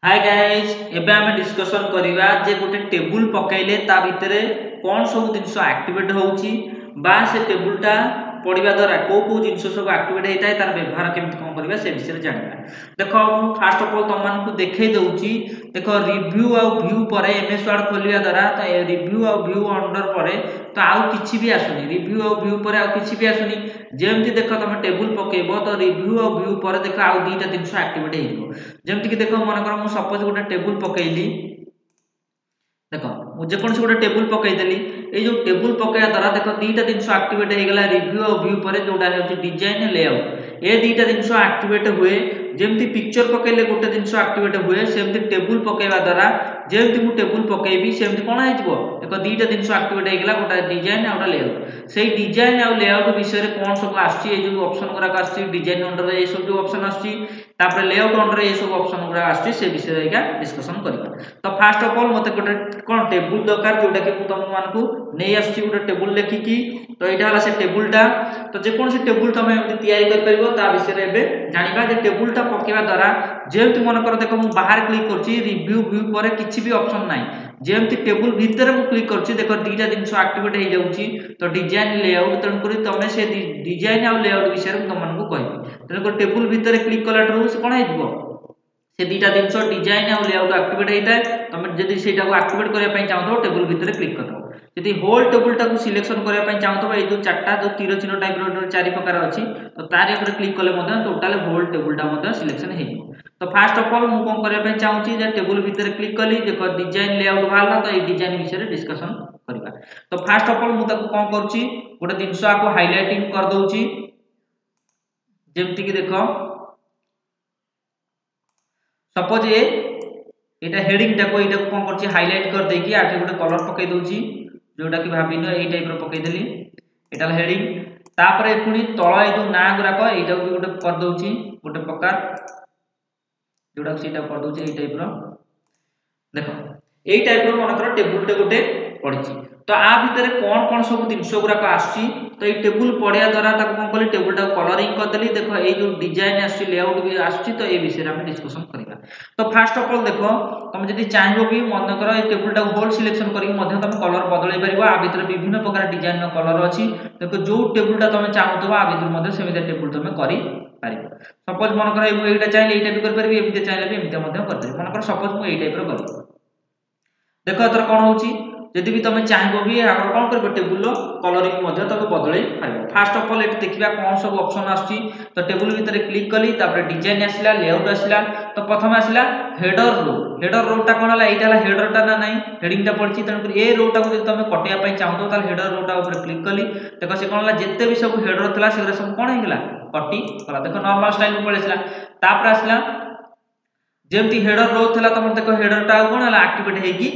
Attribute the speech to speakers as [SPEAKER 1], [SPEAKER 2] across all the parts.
[SPEAKER 1] Hi guys एबे आमे discussion करिवा जे गोटे टेबुल पकाइले ता भितरे कोन सब जिंस एक्टिवेट होउची बा से टेबुलटा पढिबा द्वारा को जिंस सब एक्टिवेट हेताय तार व्यवहार केमति कोन करिवा से विषय जानिबा। देखो मु फर्स्ट ऑफ ऑल तुम मानकु देखै दउची। देखो रिव्यू आ व्यू परे एमएस वर्ड खोलिया द्वारा त रिव्यू आ व्यू अंडर परे तो आउ किछि भी आसुनी। रिव्यू आ व्यू परे आउ किछि भी आसुनी। जेमति देखो तुम टेबुल पकेबो तो रिव्यू आ व्यू परे देखो आउ दुईटा जिंस एक्टिवेट हेइबो। जेमति कि देखो मन कर मु सपोज गोटे टेबुल पकेइली। देखो मु जे कोन से गोटे टेबुल पकई देली ए जो टेबुल पकया द्वारा देखो दीटा जिंस एक्टिवेट हे गेला रिव्यू और व्यू परे जोटा होची डिजाइन लेआउट ए दीटा जिंस एक्टिवेट हुए। जेमति पिक्चर पकेले गोटे जिंस एक्टिवेट हुए सेमति टेबुल पकेवा द्वारा जेमति मु टेबुल पकेबी सेमति कोन हे जिवो। देखो दीटा जिंस एक्टिवेट हे गेला गोटा डिजाइन और लेआउट सेही डिजाइन और लेआउट विषय रे कोन सब आछि ए जो ऑप्शन गुरा आछि डिजाइन अंडर ए सब जो ऑप्शन आछि तापर लेआउट अंडर ए सब ऑप्शन गुरा आछि से विषय रे डिस्कशन करिबा। तो फर्स्ट ऑफ ऑल मते गोटे कोन टेबुल दरकार जोटा कि तुम मानकु नै आछि गोटे टेबुल लेखि की। तो एटा हला से टेबुलटा तो जे कोन से टेबुल तमे एमति तयारी कर परिबो ता विषय रे एबे जानिबा। जे टेबुलटा पकेवा द्वारा जेमति मन कर देखो मु बाहर क्लिक करछि रिव्यू व्यू परे किछि भी ऑप्शन नै जेमति टेबुल भीतर मु क्लिक करछि देखो दीटा जिंस एक्टिवेट हे जाउछि। तो डिजाइन लेआउट तण करी तमे से डिजाइन और लेआउट विषय रे तुम मानकु कहबी। तण कर टेबुल भीतर क्लिक कलाटरू से कोन हे जिवो से दीटा जिंस डिजाइन और लेआउट एक्टिवेट हेइताय। तमे जदि सेटा को एक्टिवेट करिया पई चाहतो टेबुल भीतर क्लिक करतो। यदि होल टेबुलटा को सिलेक्शन करिया पई चाहतो ए जो चारटा जो तीर चिन्ह टाइप रो चारि प्रकार अछि तो तारे ऊपर क्लिक कले मधे टोटल होल टेबुलटा मधे सिलेक्शन हे जिवो। तो फर्स्ट ऑफ ऑल मु कोन करिया पई चाहूची जे टेबुल भीतर क्लिक कली देखो डिजाइन लेआउट भालना तो ए डिजाइन विषय रे डिस्कशन करिबा। तो फर्स्ट ऑफ ऑल मु ताको कोन करूची गोटे जिंस को हाइलाइटिंग कर दउची। जेमति कि देखो सपोज एटा हेडिंग टाको एटा कोन करछि हाइलाइट कर देकी आठे गोटे कलर पकै दउची जोटा कि भाबिनो एई टाइप रो पकै देली एटा हेडिंग। तापरे पुनी तळ ए जो ना गुरा को एटा भी गोटे कर दउची गोटे प्रकार जोटा सेटा कर दउची एई टाइप रो। देखो एई टाइप रो मन कर टेबुल टे गोटे पड़छि। तो आ भितरे कोन सब जिंस गुरा को आछि तो ए टेबुल पड़िया द्वारा ताको कोन कली टेबुल टा कलरिंग कर देली। देखो ए जो डिजाइन आछि लेआउट भी आछि तो ए विषय रे हम डिस्कशन करिबा। तो फर्स्ट ऑफ ऑल देखो तुम जदि चाहबो कि मन कर ए टेबुल टा होल सिलेक्शन करी मध्य तुम कलर बदलै परिबो। आ भितरे विभिन्न प्रकार डिजाइन नो कलर अछि। देखो जो टेबुल टा तुम चाहतो आ भितर मध्य सेमिति टेबुल तुम करी पारिबो। सपोज मन कर मु एटा चाहले एटा भी कर परिबी एमिति चाहले भी एमिति मध्य कर परिबी। मन कर सपोज मु ए टाइप रो करी देखो एतर कोन होउची जदि भी तुम चाहबो भी आगर कोन करबो टेबुल रो कलरिंग मध्य तको बदलै पारिबो। फर्स्ट ऑफ ऑल एटा देखिबा कोन सब ऑप्शन आछि। तो टेबुल भीतर क्लिक कली तापर डिजाइन आसिला लेआउट आसिला। तो प्रथम आसिला हेडर रो। हेडर रोटा कोन हला एटा हला हेडर टा ना नै हेडिंग टा पड़छि तन कर ए रोटा को जदि तुम कटिया पई चाहतो ताल हेडर रोटा ऊपर क्लिक कली। देखो से कोन हला जत्ते भी सब हेडर थला से सब कोन हे गेला कटि गला। देखो नॉर्मल स्टाइल में पळेसला तापर आसिला जेमति हेडर रो थला तुम देखो हेडर टा कोन हला एक्टिवेट हे कि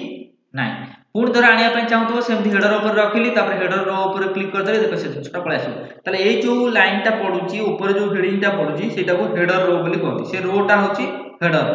[SPEAKER 1] नाही पुणी धर आनिया पई चाहतो सेमति हेडर ऊपर रखिली तापर हेडर रो ऊपर क्लिक कर देले देखो से छोटा पळे आसो। ताले ए जो लाइन टा पडुची ऊपर जो हेडिंग टा पडुची सेटा को हेडर रो बोली कहती। से रो टा होची हेडर।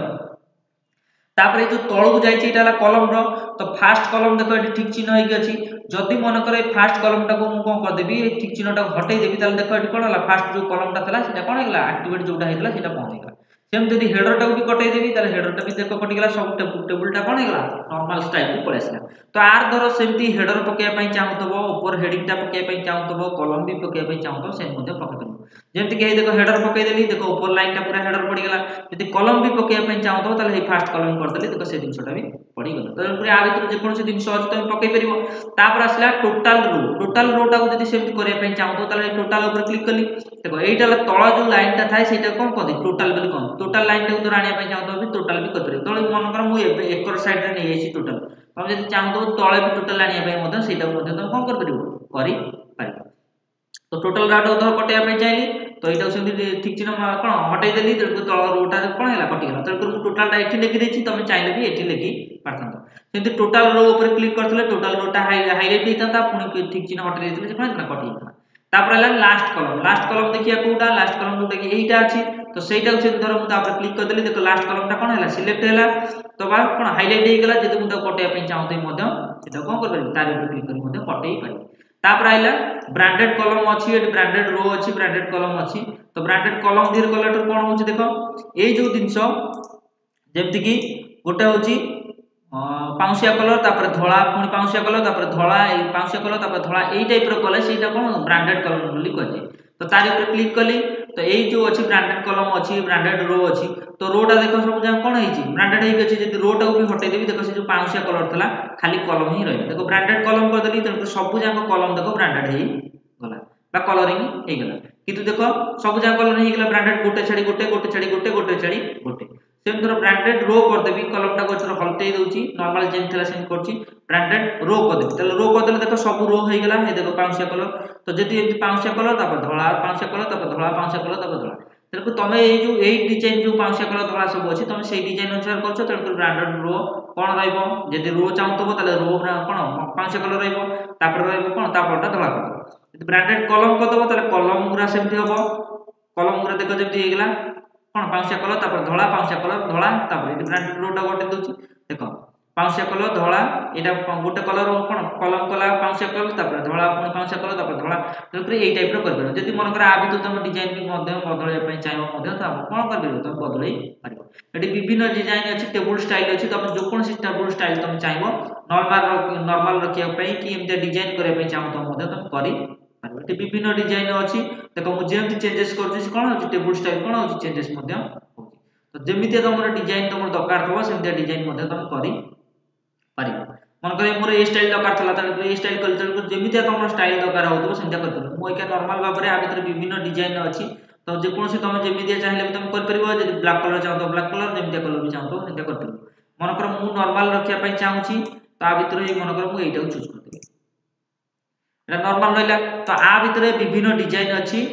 [SPEAKER 1] तापर जो तळु को जाई एटा कलम रो। तो फर्स्ट कलम देखो एटी ठीक चिन्ह हेकी अछि। जदि मन करे फर्स्ट कलम टा को मु कोन कर देबी ठीक चिन्ह टा हटै देबी ताले देखो एटी कोन हला फर्स्ट जो कलम टा थला सेटा कोन हेगला एक्टिवेट जोटा हेतला सेटा बंद हेगला। सेम जदि हेडर टा भी कटै देबी ताले हेडर टा भी देखो कटि गेला सब टेबुल टा कोन हेगला नॉर्मल स्टाइल को पळे आसला। तो आर धरो सेमति हेडर पकेया पई चाहतबो ऊपर हेडिंग टा पकेया पई चाहतबो कलम भी पकेया पई चाहतबो सेम मध्ये पके दबो। जेमति कि देखो हेडर पके देली देखो ऊपर लाइन टा पूरा हेडर पड़ी गेला। यदि कलम भी पकेया पई चाहतबो ताले हे फर्स्ट कलम कर देली देखो से जिंसटा भी पड़ी गेला। तो पूरा आ भीतर जे कोन से जिंस अछि तुम पके परिबो। तापर आसला टोटल रो। टोटल रो टा को जदि सेमति करिया पई चाहतो ताले टोटल ऊपर क्लिक कली। देखो एटा तळ जो लाइन टा थाए सेटा कोन कर दे टोटल बोली कोन टोटल लाइन टा को आनिया पई चाहतो भी टोटल भी कर परिबो। तो मन कर मु एकर साइड रे नै आइछि टोटल तुम जदि चाहतो तळे भी टोटल आनिया पई मधे सेटा मधे तुम कोन कर परिबो करि पारिबो। तो टोटल राउट उधर कटिया पई चाहली तो एटा सेमति ठीक चिन्ह कोन हटै देली तो तळ रोटा कोन हैला कटि गेला। तो मु टोटल टा एठी लिखि देछि तुम चाहले भी एठी लिखि पारथंतो। सेमति टोटल रो ऊपर क्लिक करथले टोटल रोटा हाइलाइट हेताता पुनी ठीक चिन्ह हटै देथिले से कोन कटि गेला। तापर हला लास्ट कलम देखिया कोडा लास्ट कलम जोटा कि एटा अछि। तो सेटा को से धर मु तापर क्लिक कर देली देखो लास्ट कलम टा कोन हैला सिलेक्ट हैला। तो बा कोन हाइलाइट हे गेला जदि मु त कटिया पई चाहतै मध्य सेटा कोन कर परिबी तार ऊपर क्लिक करी मध्य कटै परिबी। तापर आइला ब्रांडेड कलम अछि एटी ब्रांडेड रो अछि ब्रांडेड कलम अछि। तो ब्रांडेड कलम धीर कलर कोन होछि देखो ए जो जिंस जेमति कि गोटे होची पाउसिया कलर तापर धला पुणी पाउसिया कलर तापर धला ए पाउसिया कलर तापर धला एई टाइप रो कले सेटा कोन ब्रांडेड कलम बोली कहजे। तो तारि ऊपर क्लिक कली तो एई जो अछि ब्रांडेड कलम अछि ब्रांडेड रो अछि तो रोटा देखो सब जा कोन हेछि ब्रांडेड हेइ अछि जदि रोटा को भी हटै देबी देखो से जो पाउसिया कलर थला खाली कलम ही रहै देखो ब्रांडेड कलम कर देली तो सब जा कलम देखो ब्रांडेड हेइ गला बा कलरिंग हेइ गला किंतु देखो सब जा कलर हेइ गला ब्रांडेड गोटे छाडी गोटे गोटे छाडी गोटे गोटे छाडी गोटे सेम थोड़ा ब्रांडेड रो कर देबी कलम टा गोचर हलते दउची नॉर्मल जेन थला सेम करची ब्रांडेड रो कर देबी तले रो कर देले देखो सब रो हेइ गला हे देखो पाउसिया कलर तो जदि एमती पाउसिया कलर तापर धला पाउसिया कलर तापर धला पाउसिया कलर तापर धला तेलको तमे एई जो एई डिजाइन जो पाउसिया कलर धला सब अछि तमे सेई डिजाइन अनुसार करछो तेलको ब्रांडेड रो कोन रहइबो जदि रो चाहतबो तले रो कोन पाउसिया कलर रहइबो तापर रहइबो कोन तापरटा धला कर जदि ब्रांडेड कलम कर दबो तले कलम गुरा सेमती हबो कलम गुरा देखो जेमती हेइ गला कोन पाउसिया कलर तापर धला पाउसिया कलर धला तापर एटी ब्रांडेड रोटा गोटे दोची देखो पाउसिया कलर धला एटा गोटे कलर कोन कलम कला पाउसिया कलर तापर धला पुणी पाउसिया कलर तापर धला तेलको एई टाइप रो करबे जदि मन कर आ भी तुम डिजाइन भी मध्य बदलय पय चाहबो मध्य त कोन करबे तुम बदलई पारिबो एटी विभिन्न डिजाइन अछि टेबल स्टाइल अछि तुम जो कोन सी टेबल स्टाइल तुम चाहबो नॉर्मल रखिया पय कि एमते डिजाइन करे पय चाहतो मध्य तुम करी पारिबो एटी विभिन्न डिजाइन अछि देखो मु जेमति चेंजेस करछि कोन अछि टेबल स्टाइल कोन अछि चेंजेस मध्य तो जेमिति तुमर डिजाइन तुमर दरकार थबो सेमति डिजाइन मध्य तुम करी पारिबो मन करे मोर ए स्टाइल दरकार थला त ए स्टाइल कल चल जेमिति तुमर स्टाइल दरकार होतबो सेमति कर परबो मु एका नॉर्मल भाबरे आ भीतर विभिन्न डिजाइन अछि तो जे कोनसी तुम जेमिति चाहिले तुम कर परबो जे ब्लैक कलर चाहतो ब्लैक कलर जेमिति कलर भी चाहतो सेमति कर परबो मन कर मु नॉर्मल रखिया पय चाहूची तो आ भीतर ए मन कर मु एटा को चूज कर देबी एटा नॉर्मल रहला तो आ भीतर विभिन्न डिजाइन अछि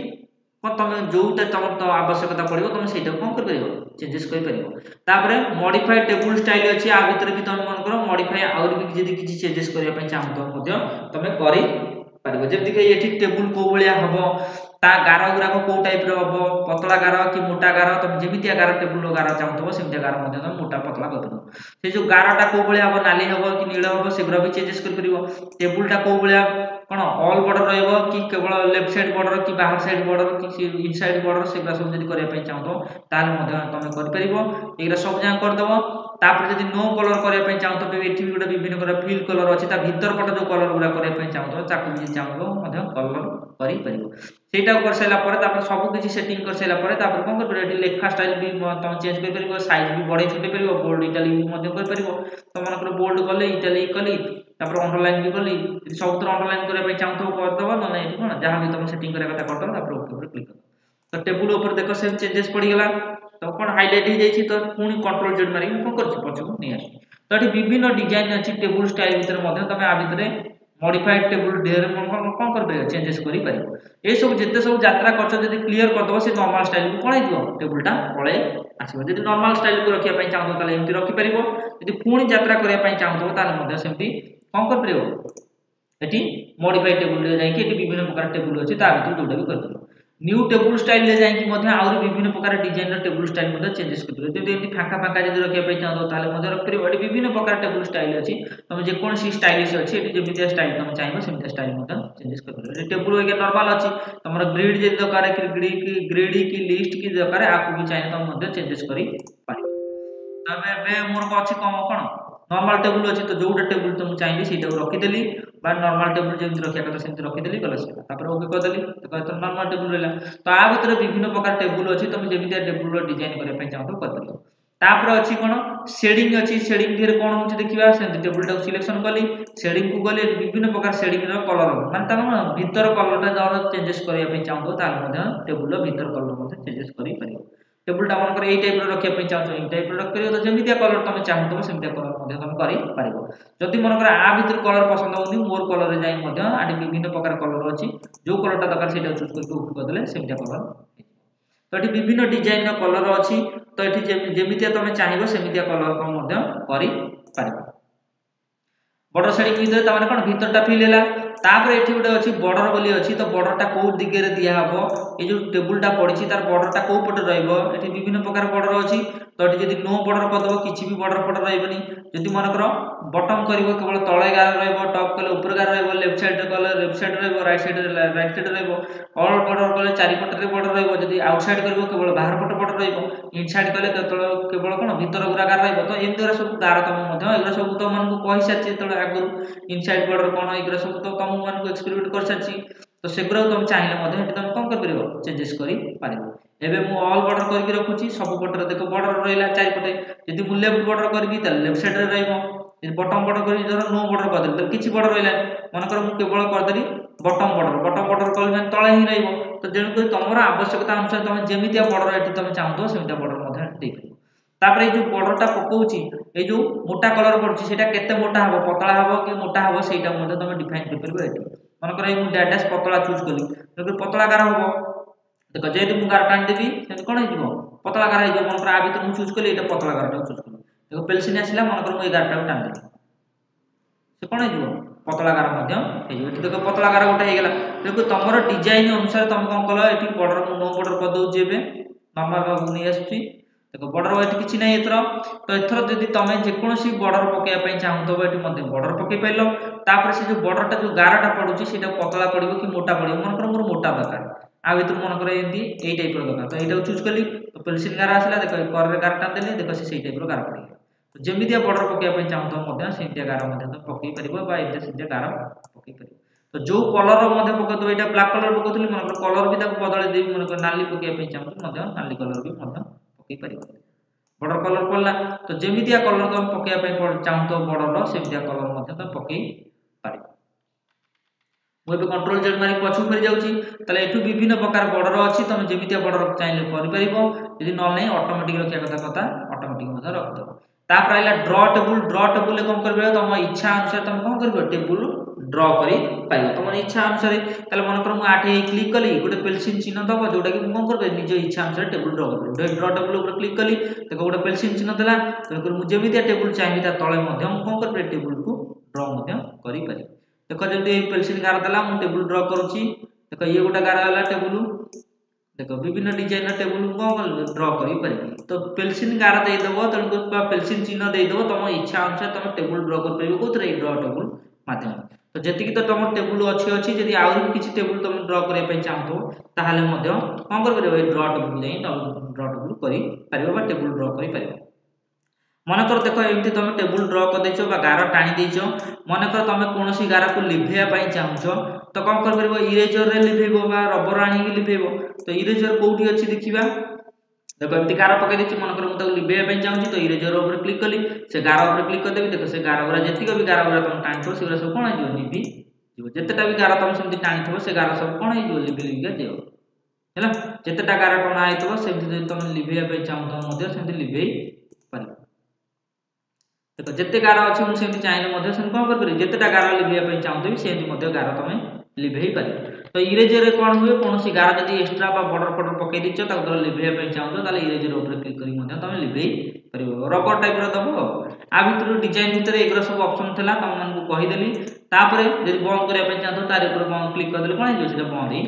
[SPEAKER 1] कोन तुम जोटा तुम तो आवश्यकता पड़िबो तुम सेटा कोन कर परबो चेंजेस कर परबो तापरे मॉडिफाई टेबल स्टाइल अछि आ भीतर भी तुम मन करो मॉडिफाई और भी जदी किछि चेंजेस करिया पय चाहतो मध्य तुम करि परबो जेमति के एठी टेबल को बलिया हबो ता गारो गुरा को टाइप रो हबो पतला गारो कि मोटा गारो तुम जेमिति गारो टेबल गारो चाहतो सेमति गारो मध्य तुम मोटा पतला कर परबो से जो गारोटा को बलिया हबो नाली हबो कि नील हबो सेग्रो भी चेंजेस कर परबो टेबलटा को बलिया कोन ऑल बॉर्डर रहइबो कि केवल लेफ्ट साइड बॉर्डर कि बाहर साइड बॉर्डर कि इनसाइड बॉर्डर सेग्रा सब जदी करिया पय चाहतो ताले मध्य तुम कर परबो एग्रा सब जा कर दबो तापर जदी नो कलर करिया पय चाहतो पे एठी गुडा विभिन्न कलर फिल कलर अछि ता भीतर पट जो कलर गुडा करिया पय चाहतो चाकू जे चाहतो मध्य कलर करि परबो सेटा कर सैला परे तापर सब किछि सेटिंग कर सैला परे तापर कोन कर एठी लेखा स्टाइल भी तुम चेंज कर परबो साइज भी बडे छोटे परबो बोल्ड इटालिक भी मध्य कर परबो तो मन कर बोल्ड कले इटालिक कली तापर अंडरलाइन भी कली सब तरह अंडरलाइन करिया पय चाहतो कर दबो न एठी कोन जहां भी तुम सेटिंग करिया कथा कर दबो तापर ओके पर क्लिक कर तो टेबल ऊपर देखो सेम चेंजेस पड़ी गेला तो कोन हाइलाइट हो जाई तो पुनी कंट्रोल जेड मारी कोन करछ पछको नै आसी तो एठी विभिन्न डिजाइन अछि टेबल स्टाइल भीतर मध्य तमे आ भीतर मॉडिफाइड टेबल डेयर कोन कर परबो चेंजेस करि परबो ए सब जते सब यात्रा करछ जदी क्लियर कर दबो से नॉर्मल स्टाइल को पळै दियो टेबलटा पळे आसीबो जदी नॉर्मल स्टाइल को रखिया पय चाहतो ताले एमति रखि परबो जदी पुनी यात्रा करिया पय चाहतो ताले मध्य सेमति कोन कर परबो एठी मॉडिफाइड टेबल ले जाई कि एठी विभिन्न प्रकार टेबल अछि ता भीतर जोटा भी कर परबो न्यू टेबल स्टाइल ले जाई कि मध्य और विभिन्न प्रकार डिजाइन टेबल स्टाइल मध्य चेंजेस कर परबो जदी एठी फाका फाका जदी रखिया पय चाहतो ताले मध्य रख परबो एठी विभिन्न प्रकार टेबल स्टाइल अछि तुम जे कोन सी स्टाइलिश अछि एठी जेमिति स्टाइल तुम चाहिबो सेमिति स्टाइल मध्य चेंजेस कर परबो एठी टेबल एके नॉर्मल अछि तमरा ग्रिड जे दरकार है ग्रिड की लिस्ट की दरकार है आकु भी चाहिए तुम मध्य चेंजेस करि पारिबो तबे बे मोर को अछि कोन नॉर्मल टेबल अछि तो जोटा टेबल तुम चाहिए सेटा रखि देली बा नॉर्मल टेबल जेमति रखिया कथा सेमति रखि देली गला से तापर ओके कर देली तो नॉर्मल टेबल रहला तो आ भीतर विभिन्न प्रकार टेबल अछि तुम जेमिति टेबल रो डिजाइन करे पय चाहतो कर परबो तापर अछि कोन शेडिंग अछि शेडिंग धीरे कोन होछि देखिबा सेमति टेबल टा सिलेक्शन कली शेडिंग को गले विभिन्न प्रकार शेडिंग रो कलर माने तम भीतर कलर टा जर चेंजेस करिया पय चाहतो ताल मध्य टेबल रो भीतर कलर मध्य चेंजेस करि परिबो टेबल टा मन कर एई टाइप रो रखिया पय चाहतो एई टाइप रो रख परिबो तो जेमिति कलर तुम चाहतो सेमति कलर मध्य तुम करि परिबो जदि मन कर आ भीतर कलर पसंद होनी मोर कलर रे जाई मध्य आडी विभिन्न प्रकार कलर अछि जो कलर टा दरकार सेटा चूज करके ओके कर देले सेमति कलर तो एठी विभिन्न डिजाइन रो कलर अछि तो एठी जेमिति तुम चाहिबो सेमिति कलर तुम मध्य करि परिबो बॉर्डर शेडिंग भीतर त माने कोन भीतर टा फिल हैला तापर एठी गोटे अछि बॉर्डर बोली अछि तो बॉर्डरटा को दिगे रे दिया हबो ए जो टेबुलटा पडिछि तार बॉर्डरटा को पटे रहइबो एठी विभिन्न प्रकार बॉर्डर अछि तो एठी जदि नो बॉर्डर कर दबो किछि भी बॉर्डर पटे रहइबनी जदि मन कर बॉटम करिवो केवल तळे गार रहइबो टॉप कले ऊपर गार रहइबो लेफ्ट साइड रे कले लेफ्ट साइड रहइबो राइट साइड रहइबो ऑल बॉर्डर कले चारि पटे रे बॉर्डर रहइबो जदि आउटसाइड करिवो केवल बाहर पटे बॉर्डर रहइबो इनसाइड कले केवल कोन भीतर गुरा गार रहइबो तो एमि सब गार तम मध्य एगरा सब तो मन को कहि साची तळे आगु इनसाइड बॉर्डर कोन एगरा सब तो तम मन को एक्सपेरिमेंट कर साची तो सेगुरा तुम चाहिए मध्य हेटी तुम कोन कर परिबो चेंजेस करि पारिबो एबे मु ऑल बॉर्डर करके रखुची सब बॉर्डर देखो बॉर्डर रहिला चारि पटे यदि मु लेफ्ट बॉर्डर करबी त लेफ्ट साइड रे रहइबो यदि बॉटम बॉर्डर करबी जरो नो बॉर्डर कर दे त किछि बॉर्डर रहिला मन कर मु केवल कर देली बॉटम बॉर्डर कल में तळे ही रहइबो तो जेनु कर तमरा आवश्यकता अनुसार तुम जेमितिया बॉर्डर एठी तुम चाहतो सेमितिया बॉर्डर मध्य देख तापर जो बॉर्डरटा पकोउची ए जो मोटा कलर पड़छि सेटा केते मोटा हबो पतला हबो कि मोटा हबो सेटा मध्य तुम डिफाइन कर परबो एठी मन कर मु डैश पतला चूज कली तो पतला गार हबो देखो जेतु मु गार टान देबी सेति कोन हिजबो पतला गार हिजबो मन कर आ भीतर मु चूज कली एटा पतला गारटा चूज कली देखो पेंसिल आसीला मन कर मु ए गारटा टान देबी से कोन हिजबो पतला गार मध्य हिजबो एठी देखो पतला गार गोटे हे गेला देखो तमरो डिजाइन अनुसार तुम कोन कलो एठी बॉर्डर मु नो बॉर्डर कर दउ जेबे नॉर्मल बाबू नै आछी देखो बॉर्डर एठी किछि नै एथरो तो एथरो जदि तमे जे कोनोसी बॉर्डर पकेया पई चाहतो एठी मध्ये बॉर्डर पके पाइलो तापर से जो बॉर्डरटा जो गारटा पडुची सेटा पतला पडिबो कि मोटा पडिबो मन कर मोर मोटा दरकार आ भीतर मन कर एंती एई टाइप रो दरकार तो एटा चूज कली तो पेंसिल गार आसीला देखो ए कर रे गारटा देली देखो से सेई टाइप रो गार पडिला तो जेमितिया बॉर्डर पकेया पई चाहतो मध्ये सेमितिया गार मध्ये तो पके परिबो बा एटा सेमितिया गार पके परिबो तो जो कलर रो मध्ये पकतो एटा ब्लैक कलर पकतली मन कर कलर भी ताको बदले देबी मन कर नाली पकेया पई चाहतो मध्ये नाली कलर भी मध्ये पके परिबो बॉर्डर कलर पड़ला तो जेमितिया कलर तुम पकेया पई चाहतो बॉर्डर रो सेमितिया कलर मध्ये तुम पके पारिबो मु एबे कंट्रोल जेड मारी पछु फेर जाउची तले एठु विभिन्न प्रकार बॉर्डर अछि तुम जेमितिया बॉर्डर चाहिले करि परिबो यदि न नै ऑटोमेटिक रखिया कथा ऑटोमेटिक मध्ये रख दो तापर आइला ड्रॉ टेबल ले कोन करबे तुम इच्छा अनुसार तुम कोन करबे टेबल ड्रॉ करी पाइबो तुम इच्छा अनुसार तले मन कर मु आठे क्लिक कली गोटे पेंसिल चिन्ह दबो जोटा कि मु कोन करबे निज इच्छा अनुसार टेबल ड्रॉ करबे ड्रॉ टेबल ऊपर क्लिक कली देखो गोटे पेंसिल चिन्ह देला तो मु जेमितिया टेबल चाहिबी ता तळे मध्ये मु कोन करबे टेबल को ड्रॉ मध्ये करि पारि देखो जदी पेंसिल गार देला मु टेबल ड्रॉ करूची देखो ये गोटा गार वाला टेबल देखो विभिन्न डिजाइन टेबल को ड्रॉ करि पारि तो पेंसिल गार दे देबो तनको पेंसिल चिन्ह दे देबो तुम इच्छा अनुसार तुम टेबल ड्रॉ कर परिबो कोथरे ड्रॉ टेबल माध्यम तो जेतिकी तो तुम टेबल अछि जदी आउर किछि टेबल तुम ड्रॉ करे पय चाहतो ताहाले मध्ये कोन कर परिबो ड्रॉ टेबल नै ड्रॉ टेबल करि परिबो बा टेबल ड्रॉ करि परिबो मन कर देखो एमती तुम टेबल ड्रॉ कर देछो बा गार टाणी देछो मन कर तुम कोनोसी गार को लिभेया पई चाहछो तो कोन कर परिबो इरेजर रे लिभेबो बा रबर आनी के लिभेबो तो इरेजर कोठी अछि देखिबा देखो एमती गार पके देछि मन कर मु ताको लिभेया पई चाहछि तो इरेजर ऊपर क्लिक कली से गार ऊपर क्लिक कर देबी देखो से गार गुरा जेतिक भी गार गुरा तुम टाणछो सेगुरा सब कोन आइजो लिभि जीवो जेतेटा भी गार तुम सेमती टाणिथबो से गार सब कोन आइजो लिभि लिभि जेओ हैला जेतेटा गार टणा आइथबो सेमती तुम लिभेया पई चाहतो मध्ये सेमती लिभेई पारिबो देखो जेते गार अछि मु सेमती चाहिले मध्ये सेम कोन कर करी जेतेटा गार लिभेया पई चाहतो सेमती मध्ये गार तमे लिभेई पारि तो इरेजर रे कोन हुए कोनोसी गार जदी एक्स्ट्रा बा बॉर्डर पके दिछो ता दर लिभेया पई चाहतो ताले इरेजर ऊपर क्लिक करी मध्ये तमे लिभेई परिबो रबर टाइप रो दबो आ भितर डिजाइन भितर एग्रो सब ऑप्शन थला तम मन को कहि देली तापरे जदी बंद करिया पई चाहतो तारे ऊपर बंद क्लिक कर देले कोन जे सेटा बंद ही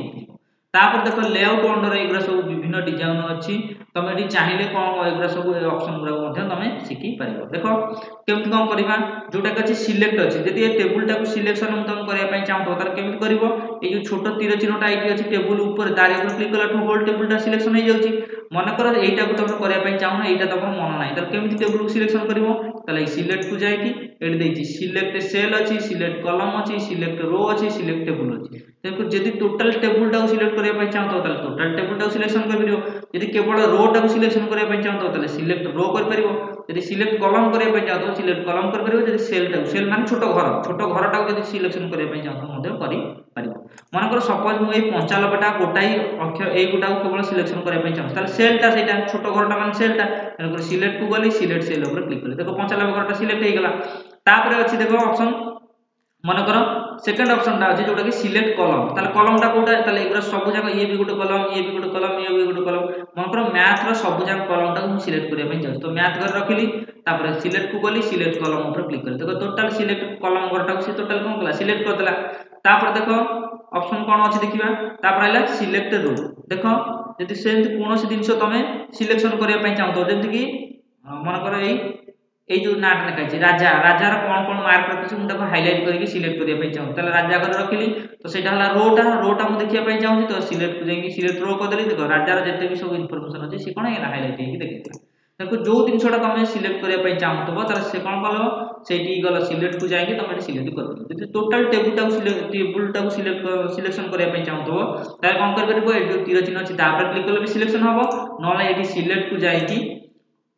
[SPEAKER 1] तापर देखो लेआउट अंडर एग्रो सब विभिन्न डिजाइन अछि तमे एठी चाहिले कोन एग्रो सब ऑप्शन गुरा मध्ये तमे सिखि परिबो देखो केमति कोन करिबा जोटा कछि सिलेक्ट अछि जदी ए टेबल टा को सिलेक्शन तम करिया पई चाहतो तार केमति करिवो ए जो छोटो तीर चिन्हटा आइटी अछि टेबल ऊपर दारे ऊपर क्लिक कला होल टेबल टा सिलेक्शन हो जाउची मन कर एटा को तम करिया पई चाहनो एटा तम मन नाही तार केमति टेबल को सिलेक्शन करिवो ताले सिलेक्ट को जाय कि एड देछि सिलेक्ट सेल अछि सिलेक्ट कॉलम अछि सिलेक्ट रो अछि सिलेक्ट टेबल अछि देखो जदी टोटल टेबल टा को सिलेक्ट करिया पई चाहतो ताले टोटल टेबल टा को सिलेक्शन कर परिबो यदि केवल रो टा को सिलेक्शन करिया पई चाहतो ताले सिलेक्ट रो कर परिबो यदि सिलेक्ट कॉलम करिया पई चाहतो सिलेक्ट कॉलम कर परिबो यदि सेल माने छोटो घर टा को यदि सिलेक्शन करिया पई चाहतो मध्ये करि परिबो मन कर सपोज मु ए 95 टा गोटाई अक्षर ए गोटा को केवल सिलेक्शन करिया पई चाहतो ताले सेल टा सेटा छोटो घर टा माने सेल टा कर सिलेक्ट को गली सिलेक्ट सेल ऊपर क्लिक करी देखो 95 घर टा सिलेक्ट हे गेला तापर अछि देखो ऑप्शन मन कर सेकंड ऑप्शन टा अछि जोटा कि सिलेक्ट कॉलम ताले कॉलम टा कोटा ताले एगरा सब जगह ये भी गोटे कॉलम ये भी गोटे कॉलम ये भी गोटे कॉलम मन कर मैथ रो सब जगह कॉलम टा को सिलेक्ट करिया पई चाहतो तो मैथ कर रखिली तापर सिलेक्ट को गली सिलेक्ट कॉलम ऊपर क्लिक करी देखो टोटल सिलेक्ट कॉलम घर टा को से टोटल कोन कला सिलेक्ट कर देला तापर देख ऑप्शन कौन अच्छी देखा तापर आइला सिलेक्ट रो देख जदि सेमती कौन जिनस तुम सिलेक्शन करने चाहूँ जमीक मनकर এই যে নাটা লেখা আছে রাজা রাজার কোন কোন মার্ক রখিছি মু তাকে হাইলাইট করিকি সিলেক্ট করিয়া পাই চাহু তাহলে রাজা করে রখিলি তো সেটা হলা রোটা মু দেখিয়া পাই চাহুছি তো সিলেক্ট যাইকি সিলেক্ট রো করে দেলি দেখো রাজার যেতে भी सब ইনফরমেশন আছে সে কোন হেলা হাইলাইট ହେଇକି দেখেছিলা দেখো जो जिनसटा तुम सिलेक्ट करिया पाई चाहूतबो ताले से कोन कलो सेठी गलो सिलेक्ट को जाइके तुम सिलेक्ट कर दो जदि टोटल टेबुलटा को सिलेक्शन करिया पाई चाहूतबो ताले कोन कर परबो ए जो तीर चिन्ह अछि ता पर क्लिक करले भी सिलेक्शन हबो नले एठी सिलेक्ट को जाइकी